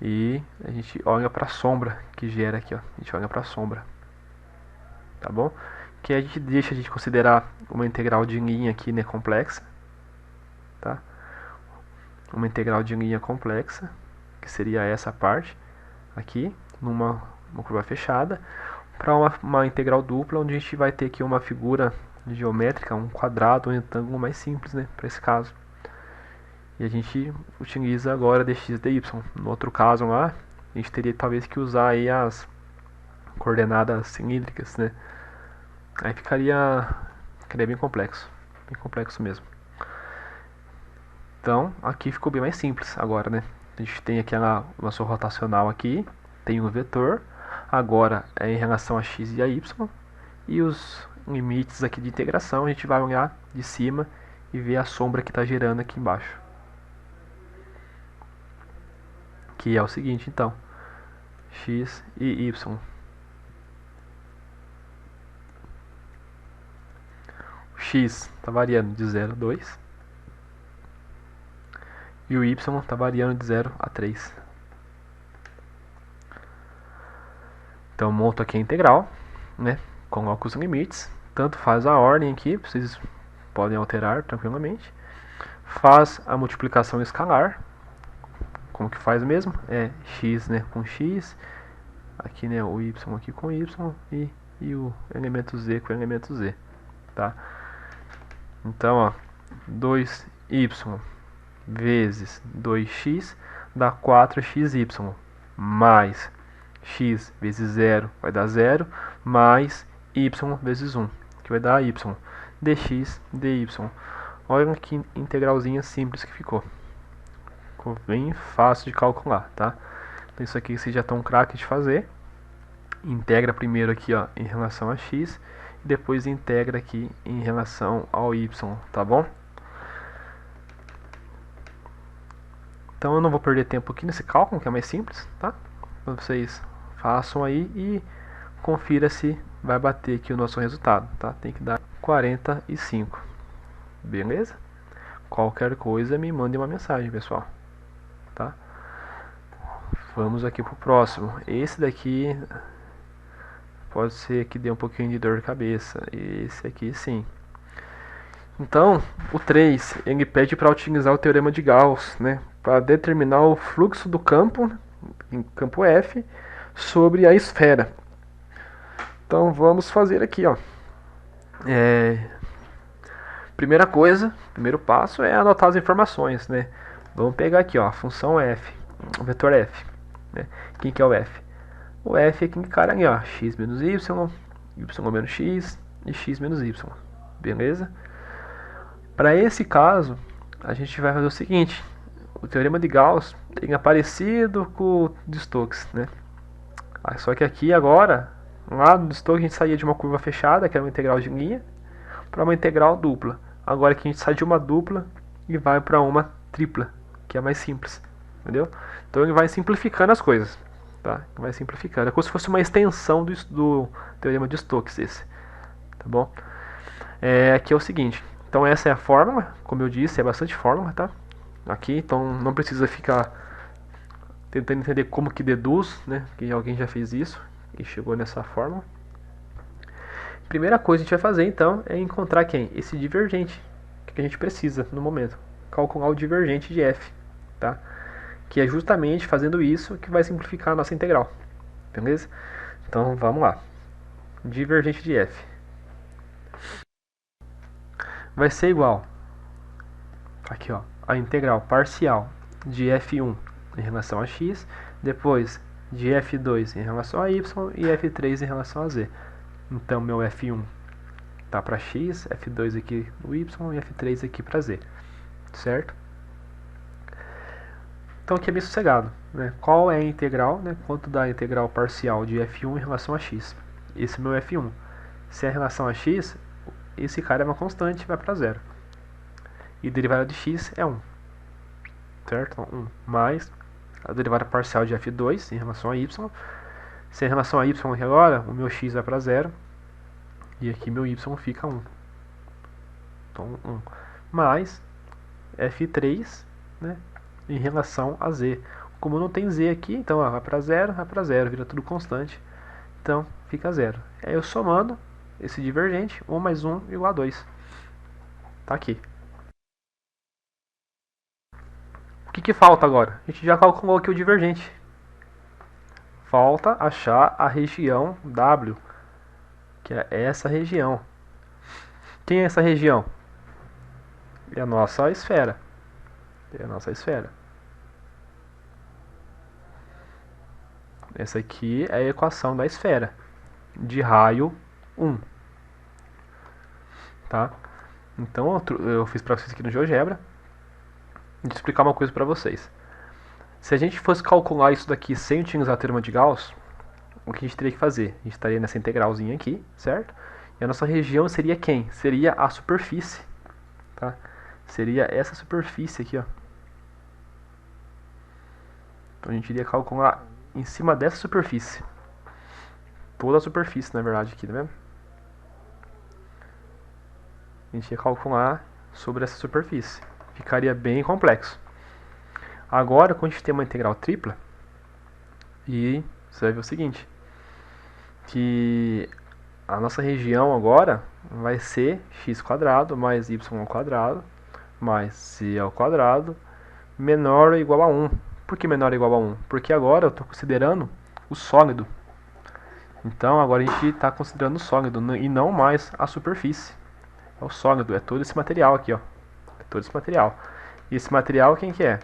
A: E a gente olha para a sombra que gera aqui, ó. A gente olha para a sombra, tá bom? Que a gente deixa de considerar uma integral de linha aqui, né, complexa, tá? Uma integral de linha complexa, que seria essa parte aqui, numa curva fechada, para uma integral dupla, onde a gente vai ter aqui uma figura geométrica, um quadrado, um retângulo mais simples, né, para esse caso. E a gente utiliza agora dx e dy. No outro caso lá, a gente teria talvez que usar aí as coordenadas cilíndricas, né? Aí ficaria bem complexo mesmo. Então, aqui ficou bem mais simples agora, né? A gente tem aqui o nosso rotacional aqui, tem um vetor, agora é em relação a x e a y, e os limites aqui de integração a gente vai olhar de cima e ver a sombra que está gerando aqui embaixo. Que é o seguinte, então, x e y. O x está variando de 0 a 2 e o y está variando de 0 a 3. Então monto aqui a integral, né? Coloco os limites, tanto faz a ordem aqui, vocês podem alterar tranquilamente. Faz a multiplicação escalar. Como que faz mesmo? É x, né, com x, aqui, né, o y aqui com y e o elemento z com o elemento z, tá? Então, ó, 2y vezes 2x dá 4xy, mais x vezes 0 vai dar 0, mais y vezes 1, que vai dar y, dx dy. Olha que integralzinha simples que ficou. Ficou bem fácil de calcular, tá? Então isso aqui vocês já estão craque de fazer. Integra primeiro aqui, ó, em relação a x, e depois integra aqui em relação ao y, tá bom? Então eu não vou perder tempo aqui nesse cálculo, que é mais simples, tá? Então vocês façam aí e confira se vai bater aqui o nosso resultado, tá? Tem que dar 45, beleza? Qualquer coisa me mande uma mensagem, pessoal, tá? Vamos aqui pro próximo. Esse daqui pode ser que dê um pouquinho de dor de cabeça. Esse aqui sim. Então, o 3, ele pede para utilizar o teorema de Gauss, né, para determinar o fluxo do campo, em campo F, sobre a esfera. Então, vamos fazer aqui, ó. Primeira coisa, primeiro passo é anotar as informações, né? Vamos pegar aqui, ó, a função f, o vetor f, né? Quem que é o f? O f é aquele cara ali, ó, x menos y, y menos x de x menos y. Beleza? Para esse caso, a gente vai fazer o seguinte. O teorema de Gauss é parecido com o de Stokes, né? Só que aqui agora, lá no Stokes a gente saía de uma curva fechada, que era uma integral de linha, para uma integral dupla. Agora aqui a gente sai de uma dupla e vai para uma tripla, que é mais simples, entendeu? Então ele vai simplificando as coisas, tá? Vai simplificando. É como se fosse uma extensão do teorema de Stokes esse, tá bom? Aqui é o seguinte. Então essa é a fórmula, como eu disse, é bastante fórmula, tá? Aqui, então não precisa ficar tentando entender como que deduz, né? Que alguém já fez isso e chegou nessa fórmula. Primeira coisa que a gente vai fazer então é encontrar quem? Esse divergente que a gente precisa no momento. Calcular o divergente de f, tá? Que é justamente fazendo isso que vai simplificar a nossa integral. Beleza? Então vamos lá. Divergente de f vai ser igual aqui, ó, a integral parcial de f1 em relação a x, depois de f2 em relação a y e f3 em relação a z. Então meu f1 tá para x, f2 aqui no y e f3 aqui para z, certo? Então aqui é bem sossegado, né? Qual é a integral, né? Quanto dá a integral parcial de f1 em relação a x? Esse é meu f1. Se é em relação a x, esse cara é uma constante, vai para zero. E a derivada de x é 1. Certo? 1 mais a derivada parcial de f2 em relação a y. Se é em relação a y aqui agora, o meu x vai para zero. E aqui meu y fica 1. Então 1 mais f3, né, em relação a z. Como não tem z aqui, então ó, vai para zero, vira tudo constante. Então fica zero. Aí eu somando esse divergente, 1 mais 1 igual a 2. Tá aqui. O que falta agora? A gente já calculou aqui o divergente. Falta achar a região W, que é essa região. Quem é essa região? É a nossa esfera. É a nossa esfera. Essa aqui é a equação da esfera, de raio 1. Tá? Então eu fiz para vocês aqui no GeoGebra. Deixa eu explicar uma coisa para vocês. Se a gente fosse calcular isso daqui sem utilizar a teorema de Gauss, o que a gente teria que fazer? A gente estaria nessa integralzinha aqui, certo? E a nossa região seria quem? Seria a superfície, tá? Seria essa superfície aqui, ó. Então a gente iria calcular em cima dessa superfície. Toda a superfície, na verdade, aqui, tá vendo? A gente ia calcular sobre essa superfície. Ficaria bem complexo. Agora, quando a gente tem uma integral tripla, e você vai ver o seguinte, que a nossa região agora vai ser x² mais y² mais c² menor ou igual a 1. Por que menor ou igual a 1? Porque agora eu estou considerando o sólido. Então agora a gente está considerando o sólido e não mais a superfície. É o sólido, é todo esse material aqui, ó. É todo esse material. E esse material quem que é?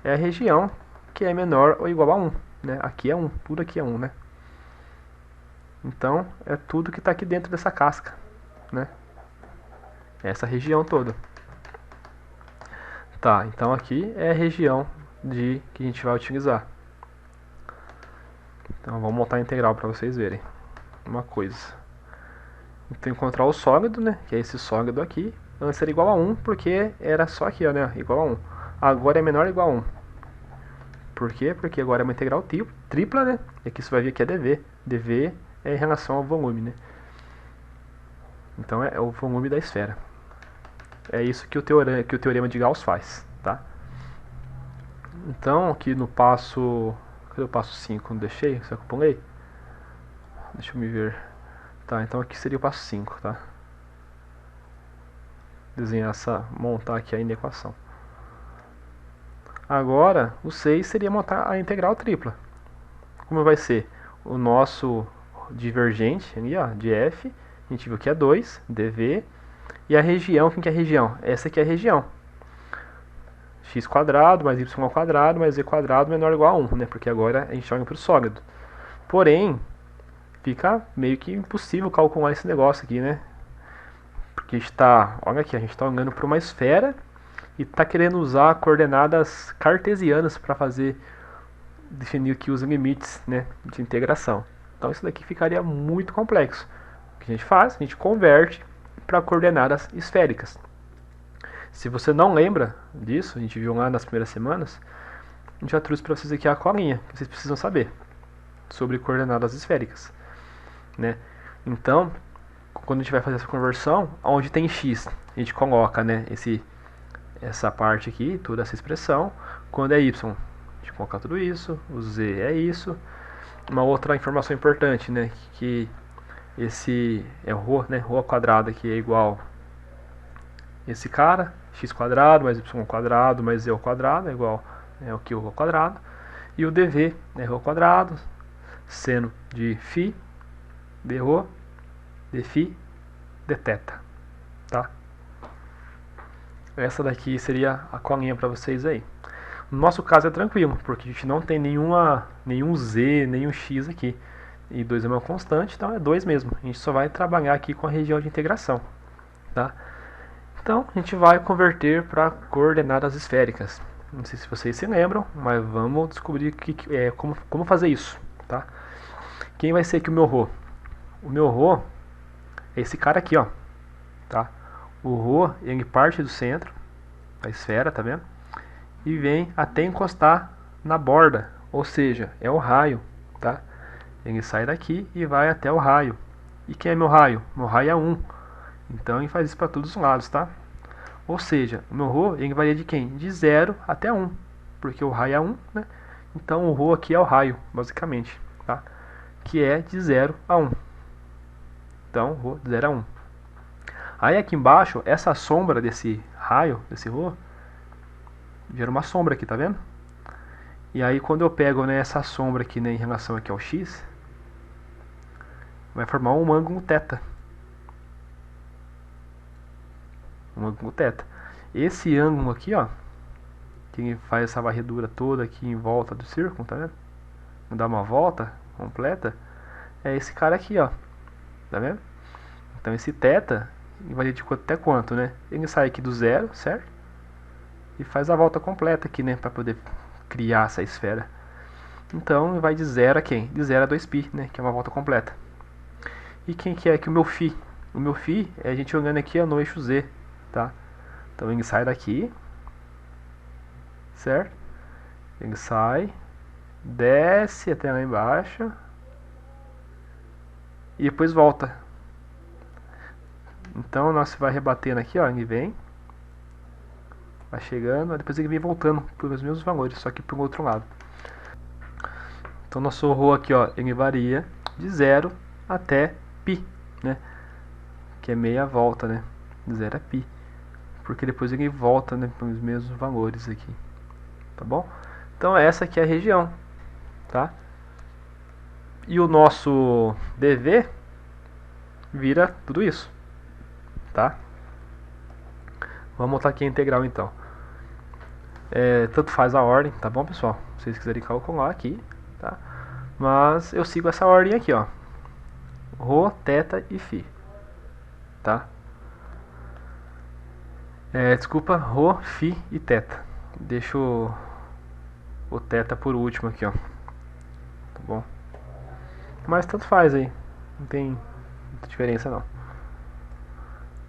A: É a região que é menor ou igual a 1. Né? Aqui é 1, tudo aqui é 1, né? Então é tudo que está aqui dentro dessa casca, né? Essa região toda. Tá, então aqui é a região que a gente vai utilizar. Então vamos montar a integral para vocês verem uma coisa. Então encontrar o sólido, né? Que é esse sólido aqui. Antes era igual a 1 porque era só aqui, ó, né? Igual a 1. Agora é menor ou igual a 1. Por quê? Porque agora é uma integral tripla, né? E aqui você vai ver que é dv. dv é em relação ao volume, né? Então é o volume da esfera. É isso que o teorema de Gauss faz, tá? Então, aqui no passo... Cadê o passo 5? Não deixei? Será que eu pulei? Deixa eu me ver. Tá, então aqui seria o passo 5, tá? Desenhar montar aqui a equação. Agora, o 6 seria montar a integral tripla. Como vai ser? O nosso divergente ali, ó, de f, a gente viu que é 2, dv, e a região, quem que é a região? Essa aqui é a região. x² mais y² mais z² menor ou igual a 1, né? Porque agora a gente olha para o sólido. Porém, fica meio que impossível calcular esse negócio aqui, né? Porque a gente tá, olha aqui, a gente está olhando para uma esfera e está querendo usar coordenadas cartesianas para fazer definir aqui os limites, né, de integração. Então isso daqui ficaria muito complexo. O que a gente faz? A gente converte para coordenadas esféricas. Se você não lembra disso, a gente viu lá nas primeiras semanas, a gente já trouxe para vocês aqui a colinha que vocês precisam saber sobre coordenadas esféricas, né? Então, quando a gente vai fazer essa conversão, onde tem x, a gente coloca, né, essa parte aqui, toda essa expressão. Quando é y, a gente coloca tudo isso. O z é isso. Uma outra informação importante, né, que esse é rho, né, rho ao quadrado aqui é igual esse cara, x quadrado mais y quadrado mais z ao quadrado é igual o que o rho ao quadrado. E o dv é rho ao quadrado, seno de φ, d rho, d φ, d θ, tá? Essa daqui seria a colinha para vocês aí. No nosso caso é tranquilo, porque a gente não tem nenhum z, nenhum x aqui. E 2 é uma constante, então é 2 mesmo. A gente só vai trabalhar aqui com a região de integração, tá? Então, a gente vai converter para coordenadas esféricas. Não sei se vocês se lembram, mas vamos descobrir como fazer isso, tá? Quem vai ser aqui o meu rho? O meu rho é esse cara aqui, ó, tá? O rho, ele parte do centro da esfera, tá vendo? E vem até encostar na borda, ou seja, é o raio, tá? Ele sai daqui e vai até o raio. E quem é meu raio? Meu raio é 1. Então ele faz isso para todos os lados, tá? Ou seja, o meu ρ ele varia de quem? De 0 até 1, porque o raio é 1, né? Então o ρ aqui é o raio, basicamente, tá? Que é de 0 a 1. Então, ρ de 0 a 1. Aí aqui embaixo, essa sombra desse raio, desse ρ, gera uma sombra aqui, tá vendo? E aí quando eu pego, né, essa sombra aqui, né, em relação aqui ao x, vai formar um ângulo θ. Um ângulo θ. Esse ângulo aqui, ó, que faz essa varredura toda aqui em volta do círculo, tá vendo? Vou dar uma volta completa, é esse cara aqui, ó, tá vendo? Então esse θ varia de quanto até quanto, né? Ele sai aqui do zero, certo? E faz a volta completa aqui, né, para poder criar essa esfera. Então vai de 0 a quem? De 0 a 2π, né, que é uma volta completa. E quem que é aqui o meu φ? O meu φ é a gente olhando aqui no eixo z, tá? Então ele sai daqui, certo? Ele sai, desce até lá embaixo e depois volta. Então nós vai rebatendo aqui, ó, ele vem, vai chegando, depois ele vem voltando pelos mesmos valores, só que para o outro lado. Então nosso ρ aqui, ó, ele varia de 0 até π, né? Que é meia volta, né? De 0 a π. Porque depois ele volta, né, para os mesmos valores aqui. Tá bom? Então essa aqui é a região, tá? E o nosso dv vira tudo isso, tá? Vamos montar aqui a integral então. Tanto faz a ordem, tá bom, pessoal? Se vocês quiserem calcular aqui, tá? Mas eu sigo essa ordem aqui, ó. Rho, θ e φ, tá? Desculpa, ρ, φ e θ. Deixo o θ por último aqui, ó. Tá bom? Mas tanto faz aí. Não tem muita diferença não.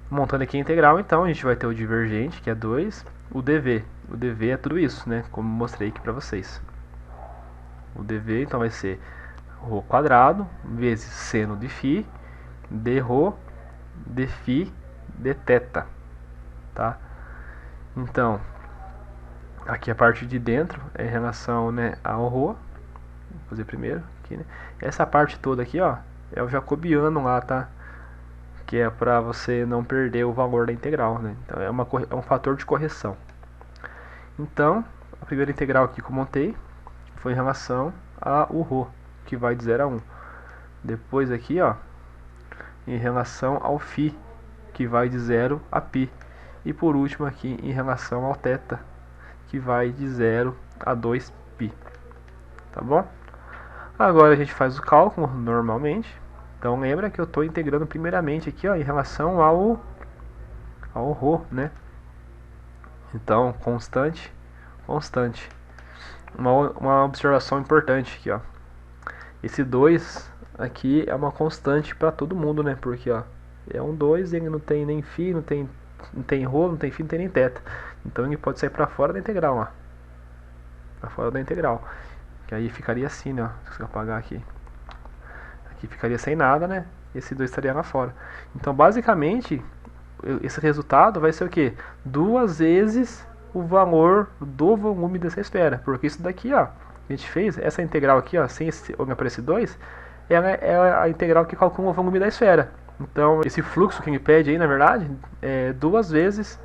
A: Montando aqui a integral, então, a gente vai ter o divergente, que é 2. O dv. O dv é tudo isso, né? Como mostrei aqui pra vocês. O dv, então, vai ser ρ quadrado vezes seno de φ, d ρ, d φ, d θ. Tá? Então, aqui a parte de dentro é em relação, né, ao ρ. Vou fazer primeiro aqui, né? Essa parte toda aqui, ó, é o jacobiano lá, tá? Que é para você não perder o valor da integral, né? Então é um fator de correção. Então, a primeira integral aqui que eu montei foi em relação ao ρ, que vai de 0 a 1. Depois aqui, ó, em relação ao φ, que vai de 0 a π. E por último aqui em relação ao θ, que vai de 0 a 2π. Tá bom? Agora a gente faz o cálculo normalmente, Então lembra que eu estou integrando primeiramente aqui, ó, em relação ao ρ, né? Então, constante, constante. Uma observação importante aqui, ó. Esse 2 aqui é uma constante para todo mundo, né? Porque, ó, é um 2 e ele não tem nem φ, não tem ρ, não tem φ, não tem nem θ. Então ele pode sair para fora da integral, ó. Para fora da integral. Que aí ficaria assim, né? Se eu apagar aqui. Aqui ficaria sem nada, né? Esse 2 estaria lá fora. Então, basicamente, esse resultado vai ser o quê? Duas vezes o valor do volume dessa esfera. Porque isso daqui, ó, a gente fez, essa integral aqui, ó, sem olhar para esse 2, ela é a integral que calcula o volume da esfera. Então, esse fluxo que ele pede aí, na verdade, é duas vezes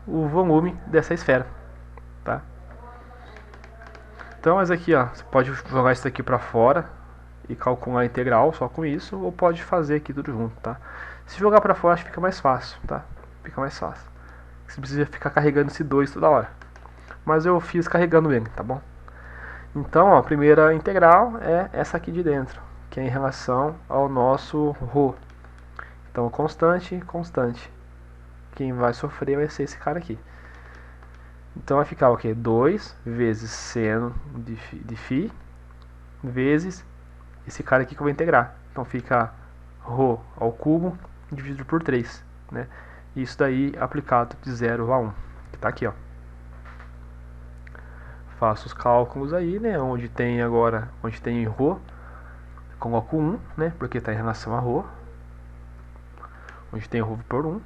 A: o volume dessa esfera, tá? Então, mas aqui, ó, você pode jogar isso daqui para fora e calcular a integral só com isso, ou pode fazer aqui tudo junto, tá? Se jogar para fora, acho que fica mais fácil, tá? Fica mais fácil. Você precisa ficar carregando esse 2 toda hora. Mas eu fiz carregando ele, tá bom? Então, ó, a primeira integral é essa aqui de dentro, que é em relação ao nosso ρ. Então, constante, constante. Quem vai sofrer vai ser esse cara aqui. Então vai ficar o quê? 2 vezes seno de φ vezes esse cara aqui que eu vou integrar. Então fica ρ ao cubo dividido por 3, né? Isso daí aplicado de 0 a 1, que está aqui, ó. Faço os cálculos aí, né? Onde tem agora, onde tem ρ, coloco 1, né? Porque está em relação a ρ. Onde tem ρ por 1,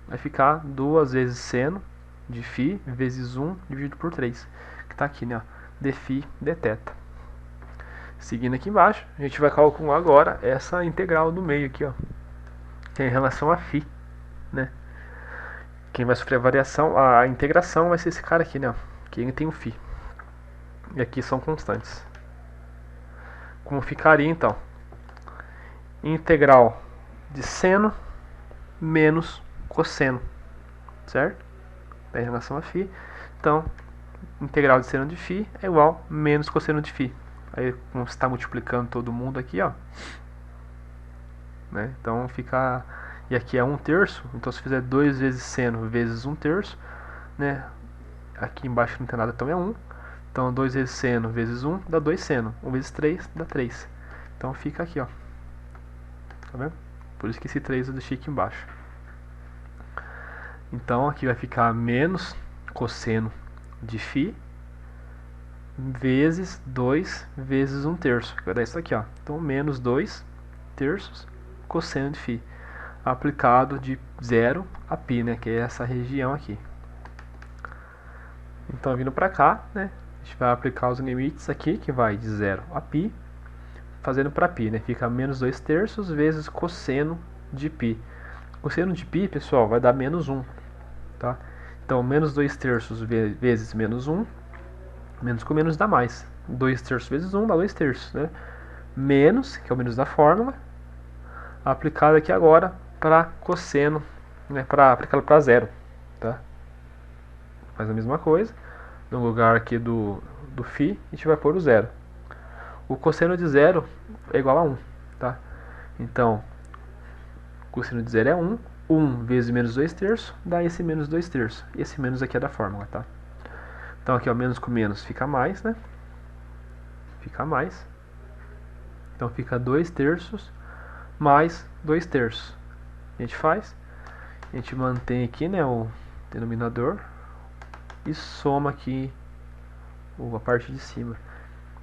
A: vai ficar 2 vezes seno de φ vezes 1 dividido por 3, que está aqui, né? dφ dθ. Seguindo aqui embaixo, a gente vai calcular agora essa integral do meio aqui, ó, que é em relação a φ, né? Quem vai sofrer a variação, a integração vai ser esse cara aqui, né? Que ele tem o φ. E aqui são constantes. Como ficaria então? Integral de seno menos cosseno, certo? Em relação a φ. Então, integral de seno de φ é igual a menos cosseno de φ. Aí, como você está multiplicando todo mundo aqui, ó, né? Então fica... E aqui é 1/3, então se fizer 2 vezes seno vezes 1/3, né? Aqui embaixo não tem nada, então é 1. Então 2 vezes seno vezes 1 dá 2 seno. 1 vezes 3 dá 3. Então fica aqui, ó. Tá vendo? Por isso que esse 3 eu deixei aqui embaixo. Então aqui vai ficar menos cosseno de φ vezes 2 vezes 1/3, que vai dar isso aqui, ó. Então menos 2/3 cosseno de φ, aplicado de 0 a π, né, que é essa região aqui. Então vindo para cá, né, a gente vai aplicar os limites aqui, que vai de 0 a π, fazendo para π, né, fica menos 2/3 vezes cosseno de π. Cosseno de π, pessoal, vai dar menos 1, tá? Então menos 2/3 vezes menos 1, menos com menos dá mais. 2/3 vezes 1 dá 2/3, né? Menos, que é o menos da fórmula, aplicado aqui agora para cosseno, né? Para aplicá-lo para zero, tá? Faz a mesma coisa. No lugar aqui do φ, a gente vai pôr o zero. O cosseno de zero é igual a 1, tá? Então, cosseno de zero é 1. 1 vezes menos 2/3 dá esse menos 2/3. Esse menos aqui é da fórmula, tá? Então aqui, ó, menos com menos fica mais, né? Fica mais. Então fica 2/3 mais 2/3. A gente faz, a gente mantém aqui, né, o denominador e soma aqui a parte de cima.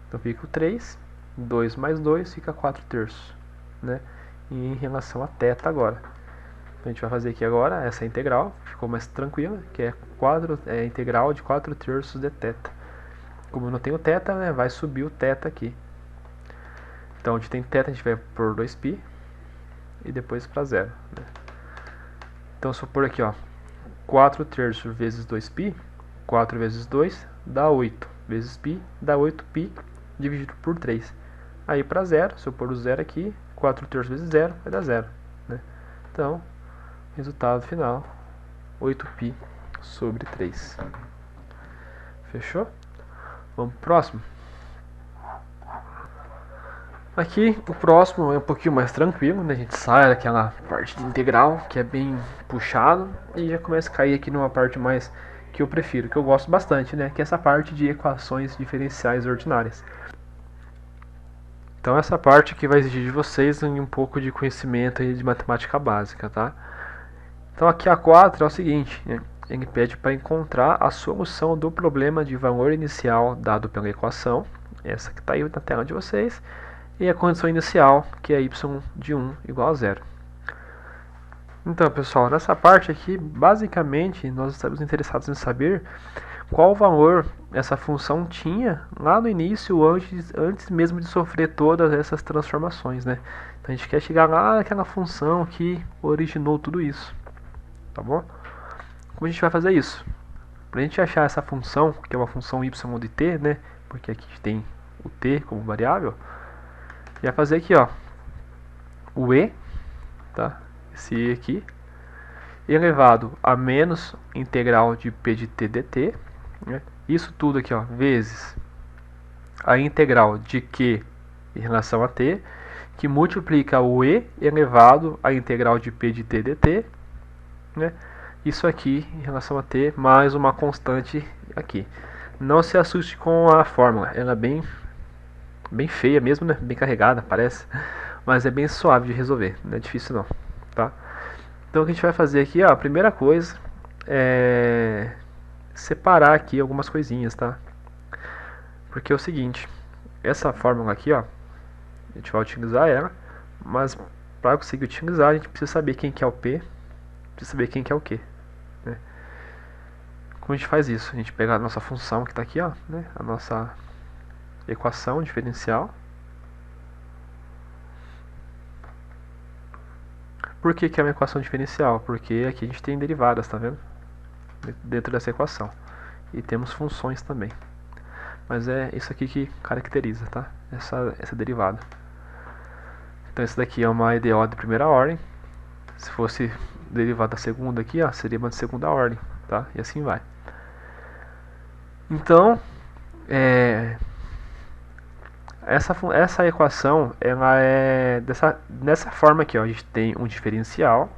A: Então fica o 3, 2 mais 2 fica 4/3, né? E em relação a θ agora. Então a gente vai fazer aqui agora essa integral, ficou mais tranquila, que é integral de 4/3 de θ. Como eu não tenho θ, né, vai subir o θ aqui. Então onde tem θ a gente vai por 2π e depois para zero, né? Então se eu pôr aqui, ó, 4/3 vezes 2π, 4 vezes 2 dá 8, vezes π dá 8π dividido por 3. Aí para zero, se eu pôr o zero aqui, 4/3 vezes 0 vai dar 0, né? Então, resultado final, 8π sobre 3. Fechou? Vamos pro próximo? Aqui o próximo é um pouquinho mais tranquilo, né? A gente sai daquela parte de integral que é bem puxado e já começa a cair aqui numa parte mais que eu prefiro, que eu gosto bastante, né? Que é essa parte de equações diferenciais ordinárias. Então essa parte aqui vai exigir de vocês um pouco de conhecimento aí de matemática básica, tá? Então aqui a 4 é o seguinte, né? Ele pede para encontrar a solução do problema de valor inicial dado pela equação, essa que está aí na tela de vocês, e a condição inicial, que é y de 1 igual a 0. Então, pessoal, nessa parte aqui, basicamente, nós estamos interessados em saber qual valor essa função tinha lá no início, antes mesmo de sofrer todas essas transformações, né? Então a gente quer chegar lá naquela função que originou tudo isso, tá bom? Como a gente vai fazer isso? Para a gente achar essa função, que é uma função y de t, né? Porque aqui a gente tem o t como variável, vai fazer aqui, ó, o e, tá? Esse e aqui, elevado a menos integral de p de t dt, né? Isso tudo aqui, ó, vezes a integral de q em relação a t, que multiplica o e elevado à integral de p de t dt, né? Isso aqui em relação a t mais uma constante aqui. Não se assuste com a fórmula, ela é bem feia mesmo, né? Bem carregada, parece, mas é bem suave de resolver, não é difícil não, tá? Então o que a gente vai fazer aqui, ó, a primeira coisa é separar aqui algumas coisinhas, tá? Porque é o seguinte, essa fórmula aqui, ó, a gente vai utilizar ela, mas para conseguir utilizar a gente precisa saber quem que é o P, precisa saber quem que é o Q, né? Como a gente faz isso? A gente pega a nossa função que está aqui, ó, né? A nossa equação diferencial. Por que que é uma equação diferencial? Porque aqui a gente tem derivadas, tá vendo? Dentro dessa equação. E temos funções também. Mas é isso aqui que caracteriza, tá? Essa derivada. Então isso daqui é uma EDO de primeira ordem. Se fosse derivada segunda aqui, ó, seria uma de segunda ordem, tá? E assim vai. Então, essa equação, ela é dessa forma aqui, ó. A gente tem um diferencial.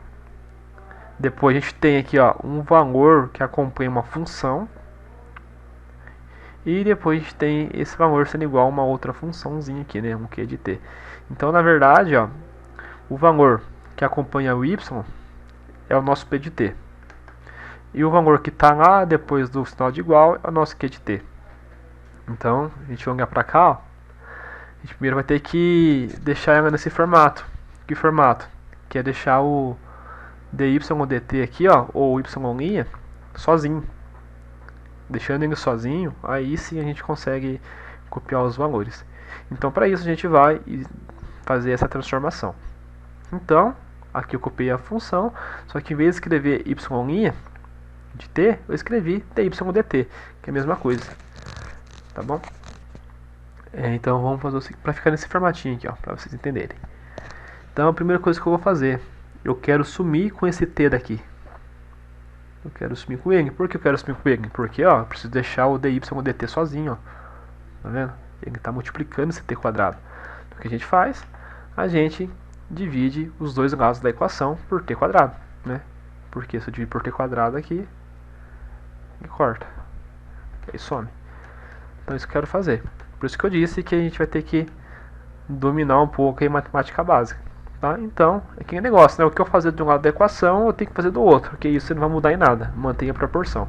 A: Depois a gente tem aqui, ó, um valor que acompanha uma função. E depois a gente tem esse valor sendo igual a uma outra funçãozinha aqui, né? Um q de t. Então, na verdade, ó, o valor que acompanha o y é o nosso p de t. E o valor que está lá depois do sinal de igual é o nosso q de t. Então, a gente vai olhar para cá, ó. A gente primeiro vai ter que deixar ela nesse formato. Que formato? Que é deixar o dy dt aqui, ó, ou y' sozinho. Deixando ele sozinho, aí sim a gente consegue copiar os valores. Então, para isso a gente vai fazer essa transformação. Então, aqui eu copiei a função, só que em vez de escrever y' de t, eu escrevi dy dt, que é a mesma coisa. Tá bom? Então vamos fazer o seguinte, para ficar nesse formatinho aqui, ó, para vocês entenderem. Então a primeira coisa que eu vou fazer, eu quero sumir com esse t daqui. Eu quero sumir com ele. Por que eu quero sumir com ele? Porque, ó, eu preciso deixar o dy dt sozinho, ó. Tá vendo? Ele está multiplicando esse t quadrado. Então, o que a gente faz? A gente divide os dois lados da equação por t quadrado, né? Porque se eu dividir por t quadrado aqui, ele corta. Aí some. Então isso que eu quero fazer. Por isso que eu disse que a gente vai ter que dominar um pouco a matemática básica. Tá? Então, é que negócio, né? O que eu fazer de um lado da equação, eu tenho que fazer do outro, porque isso não vai mudar em nada, mantém a proporção.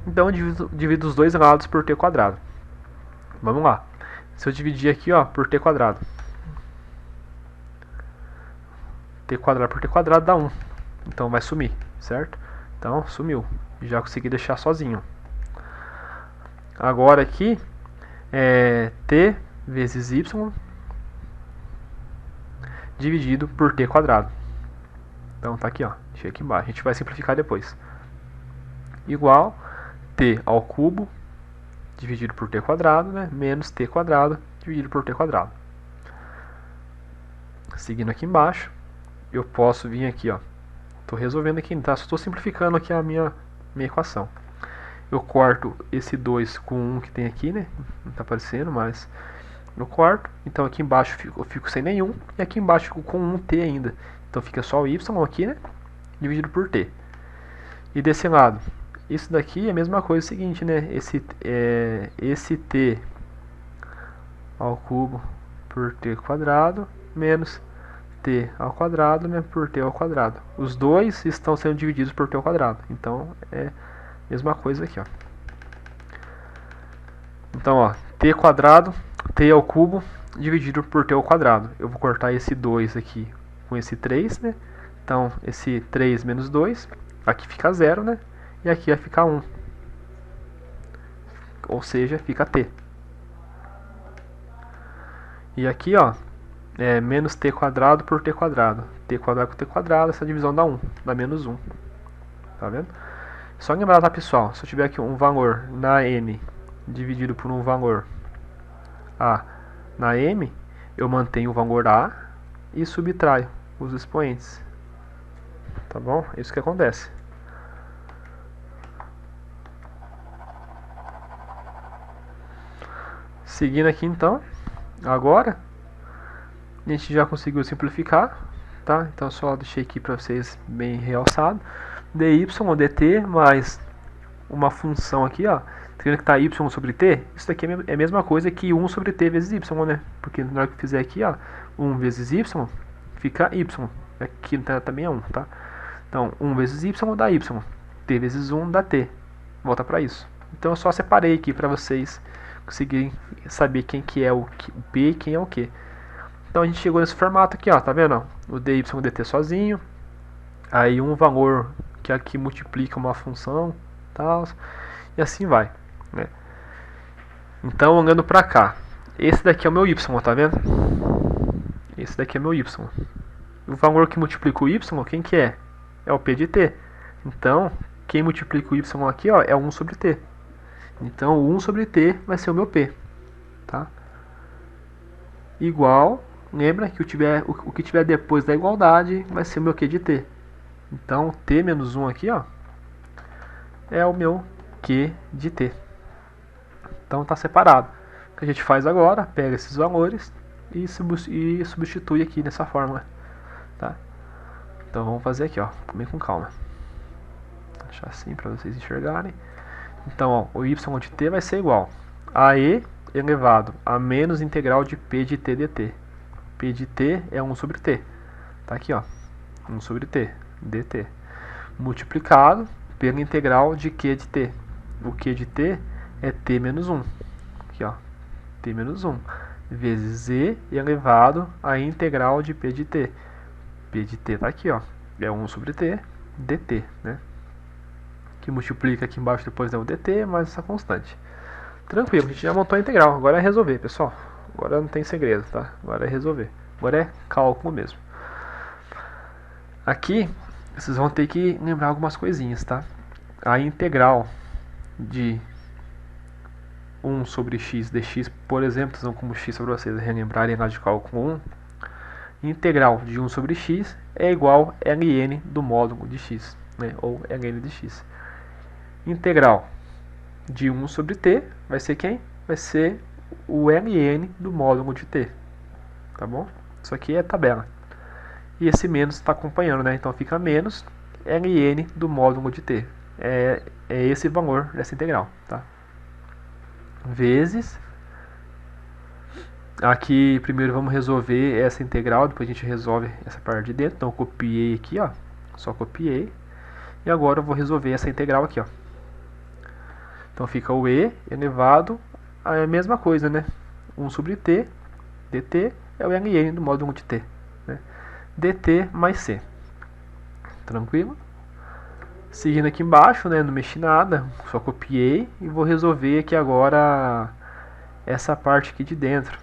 A: Então, eu divido os dois lados por t quadrado. Vamos lá. Se eu dividir aqui, ó, por t quadrado, t quadrado por t quadrado dá 1. Então vai sumir, certo? Então, sumiu. Já consegui deixar sozinho. Agora aqui, t vezes y dividido por t quadrado. Então tá aqui, ó, deixei aqui embaixo. A gente vai simplificar depois. Igual t ao cubo dividido por t quadrado, né, menos t quadrado dividido por t quadrado. Seguindo aqui embaixo, eu posso vir aqui, ó. Tô resolvendo aqui, tá? Só estou simplificando aqui a minha equação. Eu corto esse 2 com 1 que tem aqui, né? Não tá aparecendo, mas eu corto. Então aqui embaixo eu fico sem nenhum. E aqui embaixo eu fico com um t ainda. Então fica só o y aqui, né? Dividido por t. E desse lado, isso daqui é a mesma coisa, é o seguinte, né? Esse t ao cubo por t quadrado menos t ao quadrado menos por t ao quadrado. Os dois estão sendo divididos por t ao quadrado. Então é a mesma coisa aqui, ó. Então, ó, t quadrado, t ao cubo dividido por t ao quadrado. Eu vou cortar esse 2 aqui com esse 3, né? Então, esse 3 menos 2, aqui fica 0, né? E aqui vai ficar 1. Ou seja, fica t. E aqui, ó, é menos t quadrado por t quadrado. T quadrado por t quadrado, essa divisão dá 1, dá menos 1. Tá vendo? Só lembrar, tá, pessoal? Se eu tiver aqui um valor na n dividido por um valor a na m, eu mantenho o valor a e subtraio os expoentes. Tá bom? É isso que acontece. Seguindo aqui então, agora a gente já conseguiu simplificar, tá? Então só deixei aqui para vocês bem realçado. dy ou dt mais uma função aqui, ó, tendo que tá y sobre t, isso daqui é a mesma coisa que 1 sobre t vezes y, né? Porque na hora que fizer aqui, ó, 1 vezes y, fica y. Aqui também é 1, tá? Então, 1 vezes y dá y. T vezes 1 dá t. Volta para isso. Então, eu só separei aqui para vocês conseguirem saber quem que é o p e quem é o q. Então, a gente chegou nesse formato aqui, ó, tá vendo? O dy e o dt sozinho. Aí, um valor que aqui multiplica uma função, tal, e assim vai, né? Então, olhando para cá, esse daqui é o meu y, tá vendo? Esse daqui é meu y. O valor que multiplica o y, quem que é? É o p de t. Então, quem multiplica o y aqui, ó, é 1 sobre t. Então, o 1 sobre t vai ser o meu p, tá? Igual, lembra que o que tiver depois da igualdade vai ser o meu q de t. Então, t menos 1 aqui, ó, é o meu q de t. Então, está separado. O que a gente faz agora, pega esses valores e substitui aqui nessa fórmula, tá? Então, vamos fazer aqui, ó, bem com calma. Vou deixar assim para vocês enxergarem. Então, ó, o y de t vai ser igual a e elevado a menos integral de p de t dt. P de t é 1 sobre t. Tá aqui, ó, 1 sobre t dt. Multiplicado pela integral de q de t. O q de t é t menos 1. Aqui, ó, t menos 1. Vezes e elevado a integral de p de t. P de t tá aqui, ó, é 1 sobre t dt, né? Que multiplica aqui embaixo depois é o dt mais essa constante. Tranquilo, a gente já montou a integral. Agora é resolver, pessoal. Agora não tem segredo, tá? Agora é resolver. Agora é cálculo mesmo. Aqui, vocês vão ter que lembrar algumas coisinhas, tá? A integral de 1 sobre x dx, por exemplo, vocês vão como x para vocês relembrarem lá de cálculo 1. Integral de 1 sobre x é igual a ln do módulo de x, né? Ou ln de x. Integral de 1 sobre t vai ser quem? Vai ser o ln do módulo de t. Tá bom? Isso aqui é tabela. E esse menos está acompanhando, né? Então fica menos ln do módulo de t. É esse valor dessa integral, tá? Vezes. Aqui primeiro vamos resolver essa integral, depois a gente resolve essa parte de dentro. Então eu copiei aqui, ó. Só copiei. E agora eu vou resolver essa integral aqui, ó. Então fica o e elevado a mesma coisa, né? 1 sobre t dt é o ln do módulo de t, né? dt mais c. Tranquilo? Seguindo aqui embaixo, né? Não mexi nada, só copiei e vou resolver aqui agora essa parte aqui de dentro.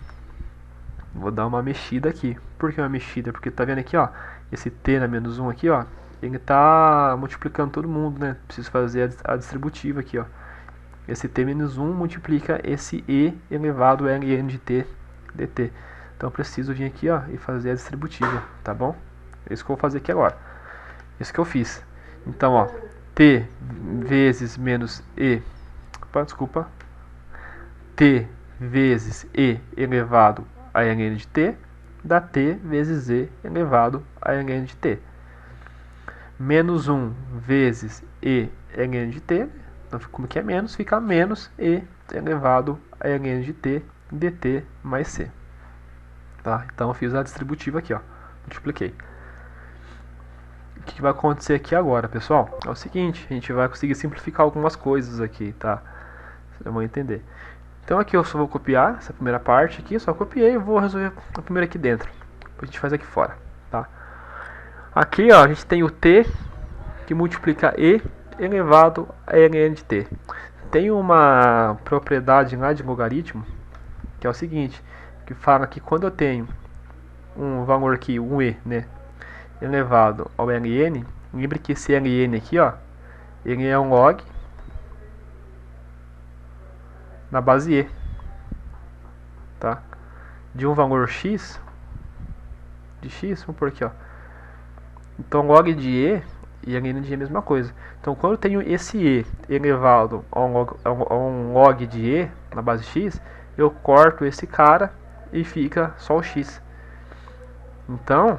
A: Vou dar uma mexida aqui. Por que uma mexida? Porque tá vendo aqui, ó, esse t na menos 1 aqui, ó, ele tá multiplicando todo mundo, né? Preciso fazer a distributiva aqui, ó. Esse t menos 1 multiplica esse e elevado a ln de t dt. Então eu preciso vir aqui, ó, e fazer a distributiva, tá bom? É isso que eu vou fazer aqui agora. Isso que eu fiz. Então, ó, t vezes menos e, opa, desculpa, t vezes e elevado a ln de t dá t vezes e elevado a ln de t. Menos 1 vezes e ln de t, então como que é menos, fica menos e elevado a ln de t dt mais c. Tá? Então eu fiz a distributiva aqui, ó, multipliquei. O que vai acontecer aqui agora, pessoal? É o seguinte, a gente vai conseguir simplificar algumas coisas aqui, tá? Vocês vão entender. Então aqui eu só vou copiar essa primeira parte aqui, só copiei e vou resolver a primeira aqui dentro. Depois a gente faz aqui fora, tá? Aqui, ó, a gente tem o t que multiplica e elevado a ln de t. Tem uma propriedade lá de logaritmo que é o seguinte, que fala que quando eu tenho um valor aqui, um e, né, elevado ao ln, lembre que esse ln aqui, ó, ele é um log na base e, tá? De um valor x, de x, vamos por aqui, ó. Então log de e ln de é a mesma coisa. Então quando eu tenho esse e elevado a um log de e na base x, eu corto esse cara e fica só o x. Então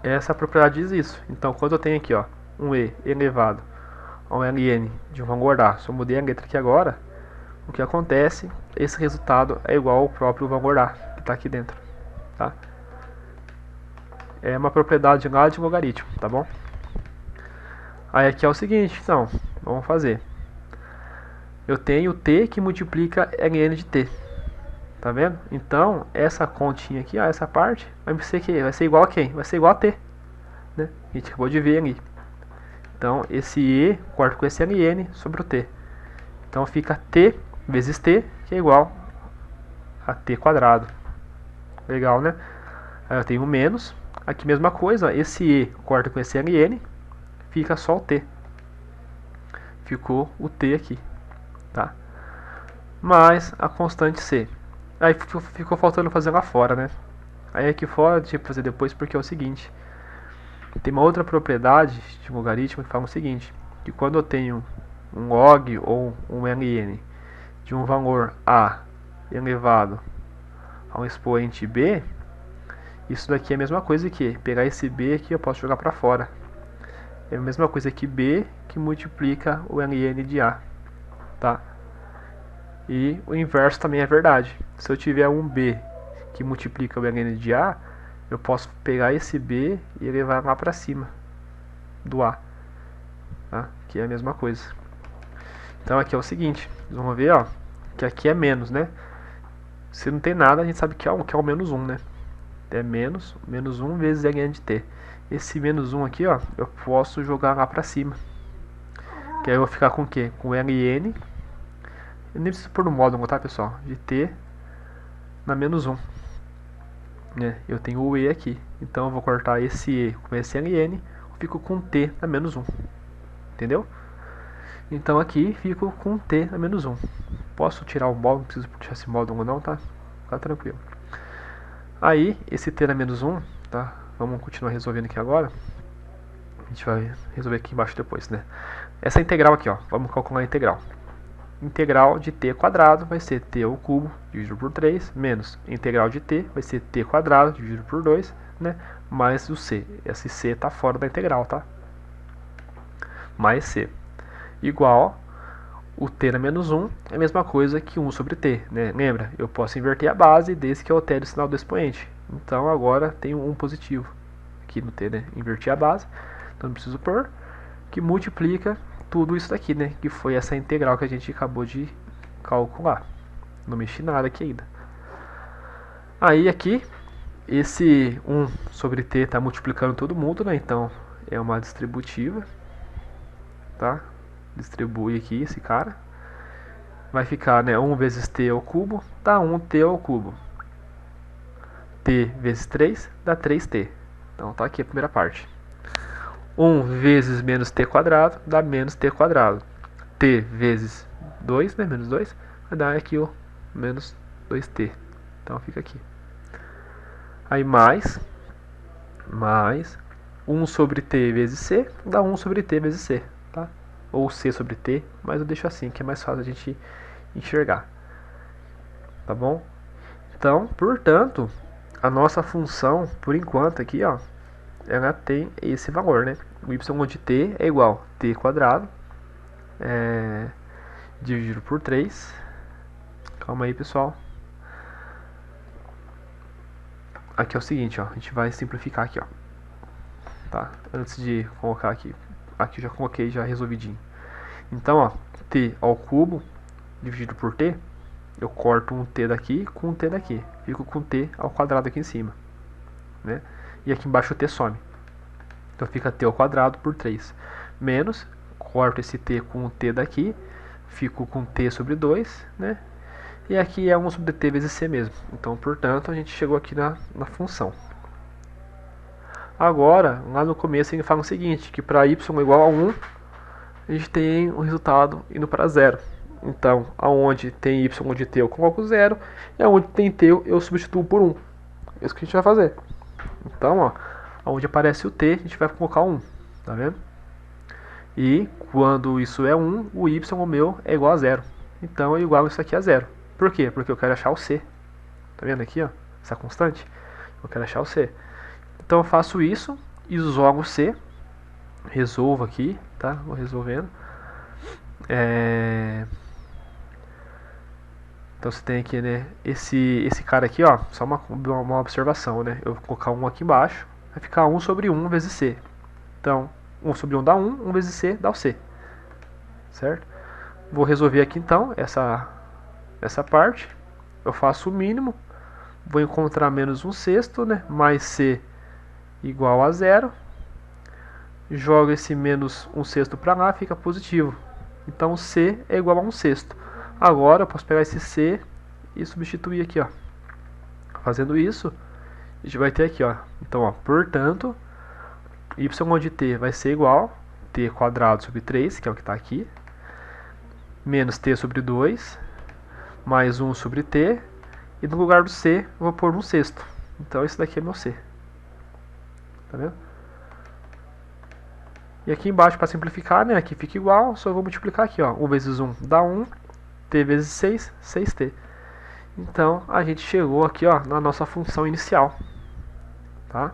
A: essa propriedade diz isso. Então quando eu tenho aqui, ó, um e elevado a um ln de um valor a, se eu mudei a letra aqui agora, o que acontece, esse resultado é igual ao próprio valor a que está aqui dentro, tá? É uma propriedade lá de logaritmo, tá bom? Aí aqui é o seguinte, então, vamos fazer. Eu tenho t que multiplica ln de t, tá vendo? Então, essa continha aqui, ó, essa parte, vai ser que vai ser igual a quem? Vai ser igual a t, né? A gente acabou de ver ali. Então, esse e corta com esse ln sobre o t. Então, fica t vezes t, que é igual a t quadrado. Legal, né? Aí eu tenho menos. Aqui mesma coisa, esse e corta com esse ln, fica só o t. Ficou o t aqui, tá? Mais a constante c. Aí ficou faltando fazer lá fora, né? Aí aqui fora tinha que fazer depois porque é o seguinte. Tem uma outra propriedade de logaritmo que fala o seguinte, que quando eu tenho um log ou um ln de um valor a elevado a um expoente b, isso daqui é a mesma coisa que pegar esse b aqui eu posso jogar para fora. É a mesma coisa que b que multiplica o ln de a, tá? E o inverso também é verdade. Se eu tiver um b que multiplica o ln de a, eu posso pegar esse b e levar lá para cima do a, tá? Que é a mesma coisa. Então aqui é o seguinte, vamos ver, ó, que aqui é menos, né? Se não tem nada, a gente sabe que é o menos 1, né? É menos 1 vezes ln de t. Esse menos 1 aqui, ó, eu posso jogar lá pra cima. Que aí eu vou ficar com o quê? Com ln. Eu nem preciso pôr no módulo, tá, pessoal? De t na menos 1. Né? Eu tenho o e aqui. Então eu vou cortar esse e com esse ln. Eu fico com t na menos 1. Entendeu? Então aqui fico com t na menos 1. Posso tirar o módulo, não preciso puxar esse módulo não, tá? Tá tranquilo. Aí, esse t na menos 1, tá? Vamos continuar resolvendo aqui agora. A gente vai resolver aqui embaixo depois, né? Essa integral aqui, ó. Vamos calcular a integral. Integral de t quadrado vai ser t ao cubo dividido por 3, menos integral de t vai ser t quadrado dividido por 2, né? Mais o c. Esse c tá fora da integral, tá? Mais c. Igual o t na menos 1 é a mesma coisa que 1 sobre t, né? Lembra? Eu posso inverter a base desde que eu altere o sinal do expoente. Então agora tem um positivo aqui no t, né? Inverti a base, então não preciso pôr, que multiplica tudo isso daqui, né? Que foi essa integral que a gente acabou de calcular. Não mexi nada aqui ainda. Aí aqui, esse 1 sobre t está multiplicando todo mundo, né? Então é uma distributiva, tá? Distribui aqui esse cara. Vai ficar, né, 1 vezes t ao cubo dá 1t ao cubo. T vezes 3 dá 3t. Então tá aqui a primeira parte. 1 vezes menos t quadrado dá menos t quadrado. T vezes 2, né, menos 2, vai dar aqui o menos 2t. Então fica aqui. Aí mais 1 sobre t vezes c dá 1 sobre t vezes c, tá? Ou c sobre t, mas eu deixo assim, que é mais fácil a gente enxergar. tá bom? Então, portanto, a nossa função, por enquanto aqui, ó, ela tem esse valor, né? O y de t é igual a t quadrado dividido por 3. Calma aí, pessoal. Aqui é o seguinte, ó, a gente vai simplificar aqui, ó. Tá? Antes de colocar aqui. Aqui eu já coloquei, já resolvidinho. Então, ó, t ao cubo dividido por t, eu corto um t daqui com um t daqui. Fico com t ao quadrado aqui em cima, né? E aqui embaixo o t some. Então fica t ao quadrado por 3. Menos, corto esse t com o t daqui, fico com t sobre 2, né? E aqui é 1 sobre t vezes c mesmo. Então, portanto, a gente chegou aqui na função. Agora, lá no começo ele fala o seguinte, que para y igual a 1, a gente tem o resultado indo para 0. Então, aonde tem y de t eu coloco 0, e aonde tem t eu substituo por 1. É isso que a gente vai fazer. Então, ó, onde aparece o t, a gente vai colocar 1, tá vendo? E quando isso é 1, o y meu é igual a 0. Então eu igualo isso aqui a 0. Por quê? Porque eu quero achar o c. Tá vendo aqui, ó? Essa constante? Eu quero achar o c. Então eu faço isso, isogo c, resolvo aqui, tá? Vou resolvendo. Então você tem aqui, né, esse cara aqui, ó, só uma observação, né? Eu vou colocar 1 aqui embaixo, vai ficar 1 sobre 1 vezes c. Então, 1 sobre 1 dá 1, 1 vezes c dá o c. Certo? Vou resolver aqui então essa parte. Eu faço o mínimo, vou encontrar menos 1/6, né, mais c igual a 0. Jogo esse menos 1/6 para lá, fica positivo. Então c é igual a 1/6. Agora eu posso pegar esse c e substituir aqui, ó. Fazendo isso, a gente vai ter aqui, ó. Então, ó, portanto, y de t vai ser igual a t quadrado sobre 3, que é o que está aqui, menos t sobre 2, mais 1 sobre t, e no lugar do c eu vou pôr 1/6. Então esse daqui é meu c. Tá vendo? E aqui embaixo, para simplificar, né, aqui fica igual, só vou multiplicar aqui, ó. 1 vezes 1 dá 1, t vezes 6, 6t. Então, a gente chegou aqui, ó, na nossa função inicial, tá?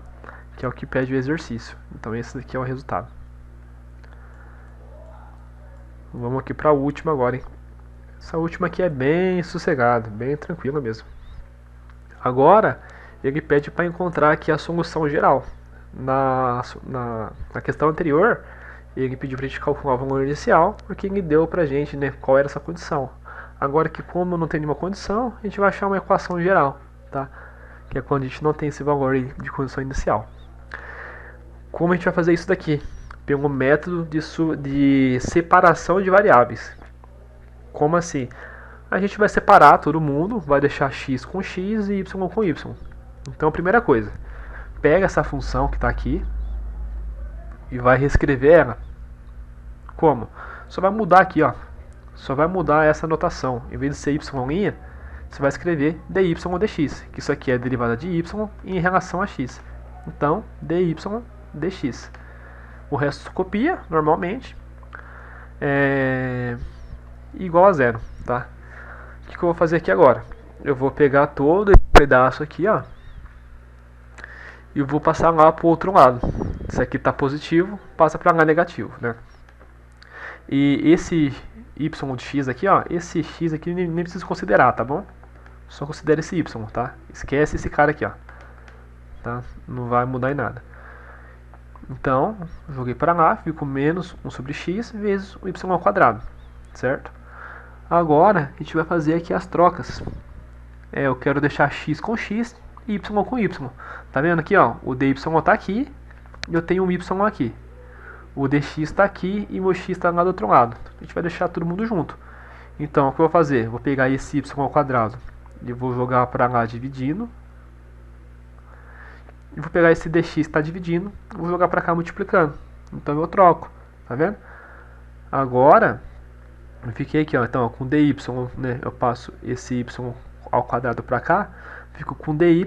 A: Que é o que pede o exercício. Então, esse daqui é o resultado. Vamos aqui para a última agora, hein? Essa última aqui é bem sossegada, bem tranquila mesmo. Agora, ele pede para encontrar aqui a solução geral. Na questão anterior, ele pediu para a gente calcular o valor inicial, porque ele deu para a gente, né, qual era essa condição. Agora que como não tem nenhuma condição, a gente vai achar uma equação geral, tá? Que é quando a gente não tem esse valor de condição inicial. Como a gente vai fazer isso daqui? Pelo método de separação de variáveis. Como assim? A gente vai separar todo mundo, vai deixar x com x e y com y. Então, a primeira coisa, pega essa função que está aqui e vai reescrever ela. Como? Só vai mudar aqui, ó. Só vai mudar essa notação. Em vez de ser y', você vai escrever dy dx, que isso aqui é a derivada de y em relação a x. Então, dy dx. O resto copia, normalmente, igual a 0, tá? O que eu vou fazer aqui agora? Eu vou pegar todo esse pedaço aqui, ó, e vou passar lá para o outro lado. Isso aqui está positivo, passa para lá negativo, né? E esse y de x aqui, ó, esse x aqui nem precisa considerar, tá bom? Só considera esse y, tá? Esquece esse cara aqui, ó. Tá? Não vai mudar em nada. Então, joguei para lá, fico menos 1 sobre x vezes o y ao quadrado, certo? Agora, a gente vai fazer aqui as trocas. Eu quero deixar x com x e y com y. Tá vendo aqui, ó? O dy está aqui e eu tenho um y aqui. O dx está aqui e o meu x está lá do outro lado. A gente vai deixar todo mundo junto. Então, o que eu vou fazer? Vou pegar esse y ao quadrado e vou jogar para lá dividindo. E vou pegar esse dx que está dividindo e vou jogar para cá multiplicando. Então, eu troco. Tá vendo? Agora, eu fiquei aqui, ó. Então, ó, com dy, né, eu passo esse y ao quadrado para cá. Fico com dy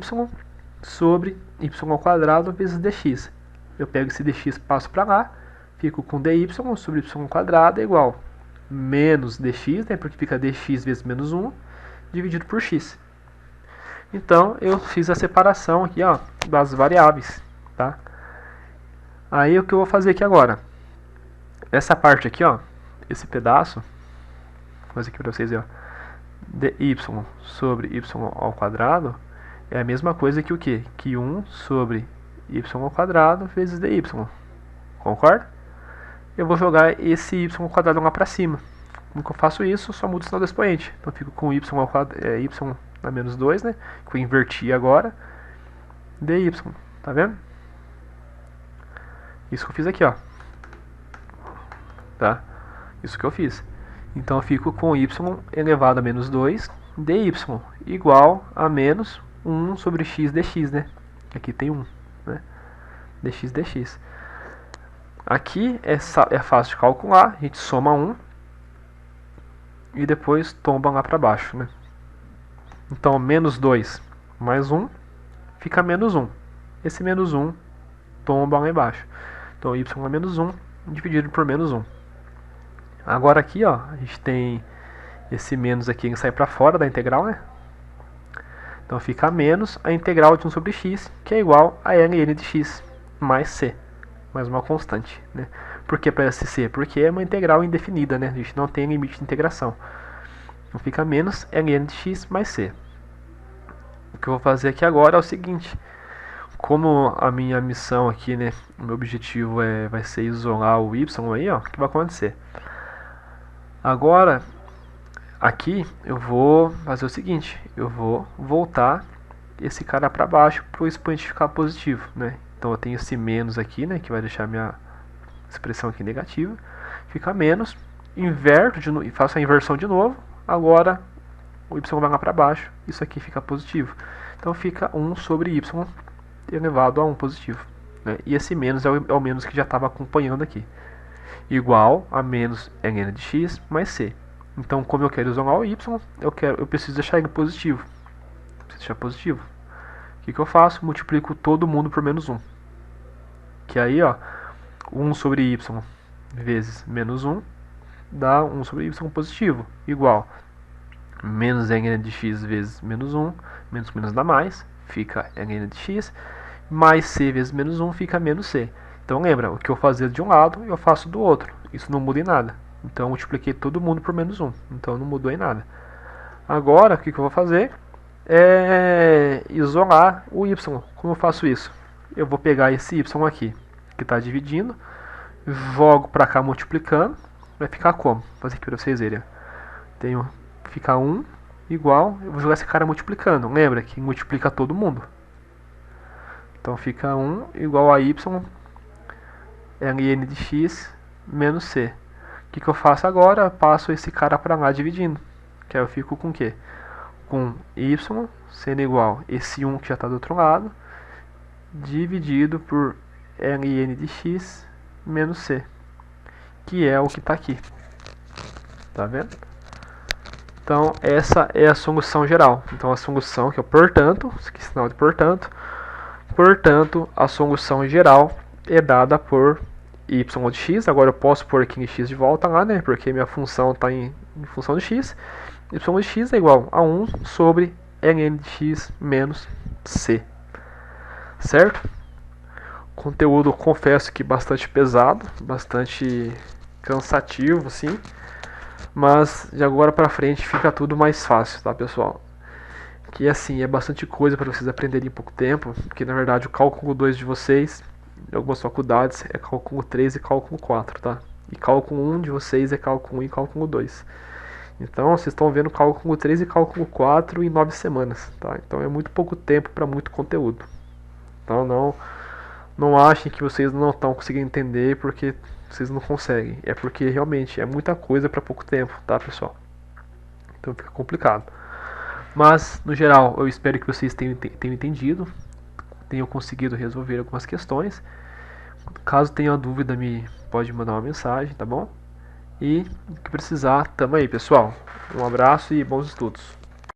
A: sobre y ao quadrado vezes dx. Eu pego esse dx e passo para lá. Fico com dy sobre y ao quadrado é igual menos dx, né, porque fica dx vezes menos 1, dividido por x. Então, eu fiz a separação aqui, ó, das variáveis, tá? Aí, o que eu vou fazer aqui agora? Essa parte aqui, ó, esse pedaço, vou fazer aqui para vocês verem, ó, dy sobre y ao quadrado é a mesma coisa que o quê? Que 1 sobre y ao quadrado vezes dy. Concorda? Eu vou jogar esse y ao quadrado lá para cima. Como que eu faço isso? Só mudo o sinal do expoente. Então, eu fico com y ao quadrado, y a menos 2, né? Que eu inverti agora. dy, tá vendo? Isso que eu fiz aqui, ó. Tá? Isso que eu fiz. Então eu fico com y elevado a menos 2 dy igual a menos 1 sobre x dx, né? Aqui tem 1, né? Dx dx. Aqui é fácil de calcular, a gente soma 1 e depois tomba lá para baixo, né? Então menos 2 mais 1 fica menos 1. Esse menos 1 tomba lá embaixo. Então y é menos 1 dividido por menos 1. Agora aqui, ó, a gente tem esse menos aqui que sai para fora da integral, né? Então fica menos a integral de 1 sobre x, que é igual a ln de x mais c, mais uma constante, né? Por que para esse c? Porque é uma integral indefinida, né? A gente não tem limite de integração. Então fica menos ln de x mais c. O que eu vou fazer aqui agora é o seguinte: como a minha missão aqui, né, o meu objetivo vai ser isolar o y aí, ó, o que vai acontecer? Agora, aqui eu vou fazer o seguinte, eu vou voltar esse cara para baixo para o expoente ficar positivo, né? Então eu tenho esse menos aqui, né, que vai deixar minha expressão aqui negativa, fica menos, inverto e faço a inversão de novo, agora o y vai lá para baixo, isso aqui fica positivo. Então fica 1 sobre y elevado a 1 positivo, né? E esse menos é o menos que já estava acompanhando aqui, igual a menos ln de x mais c. Então, como eu quero isolar o y, eu preciso deixar ele positivo. Preciso deixar positivo. O que eu faço? Multiplico todo mundo por menos 1. Que aí, ó, 1 sobre y vezes menos 1 dá 1 sobre y positivo, igual menos ln de x vezes menos 1, menos menos dá mais, fica ln de x, mais c vezes menos 1 fica menos c. Então lembra, o que eu fazia de um lado, eu faço do outro. Isso não muda em nada. Então eu multipliquei todo mundo por menos 1. Então não mudou em nada. Agora, o que eu vou fazer? É isolar o y. Como eu faço isso? Eu vou pegar esse y aqui, que está dividindo, jogo para cá multiplicando. Vai ficar como? Vou fazer aqui para vocês verem. Fica 1 igual, eu vou jogar esse cara multiplicando. Lembra que multiplica todo mundo. Então fica 1 igual a y ln de x menos c. O que eu faço agora? Eu passo esse cara para lá dividindo. Que aí eu fico com o quê? Com y sendo igual esse 1 que já está do outro lado, dividido por ln de x menos c, que é o que está aqui. Tá vendo? Então essa é a solução geral. Então a solução que é o portanto, isso aqui é sinal de portanto, a solução geral é dada por y de x. Agora eu posso pôr aqui em x de volta lá, né? Porque minha função está em função de x. Y de x é igual a 1 sobre ln de x menos c. Certo? Conteúdo, confesso que bastante pesado, bastante cansativo, sim. Mas de agora para frente fica tudo mais fácil, tá, pessoal? Que assim, é bastante coisa para vocês aprenderem em pouco tempo, porque na verdade o cálculo 2 de vocês, em algumas faculdades, é cálculo 3 e cálculo 4, tá? E cálculo 1 de vocês é cálculo 1 e cálculo 2. Então, vocês estão vendo cálculo 3 e cálculo 4 em 9 semanas, tá? Então é muito pouco tempo para muito conteúdo. Então não achem que vocês não estão conseguindo entender porque vocês não conseguem. É porque realmente é muita coisa para pouco tempo, tá, pessoal? Então fica complicado. Mas, no geral, eu espero que vocês tenham entendido, tenham conseguido resolver algumas questões. Caso tenha dúvida, pode mandar uma mensagem, tá bom? E o que precisar, tamo aí, pessoal. Um abraço e bons estudos.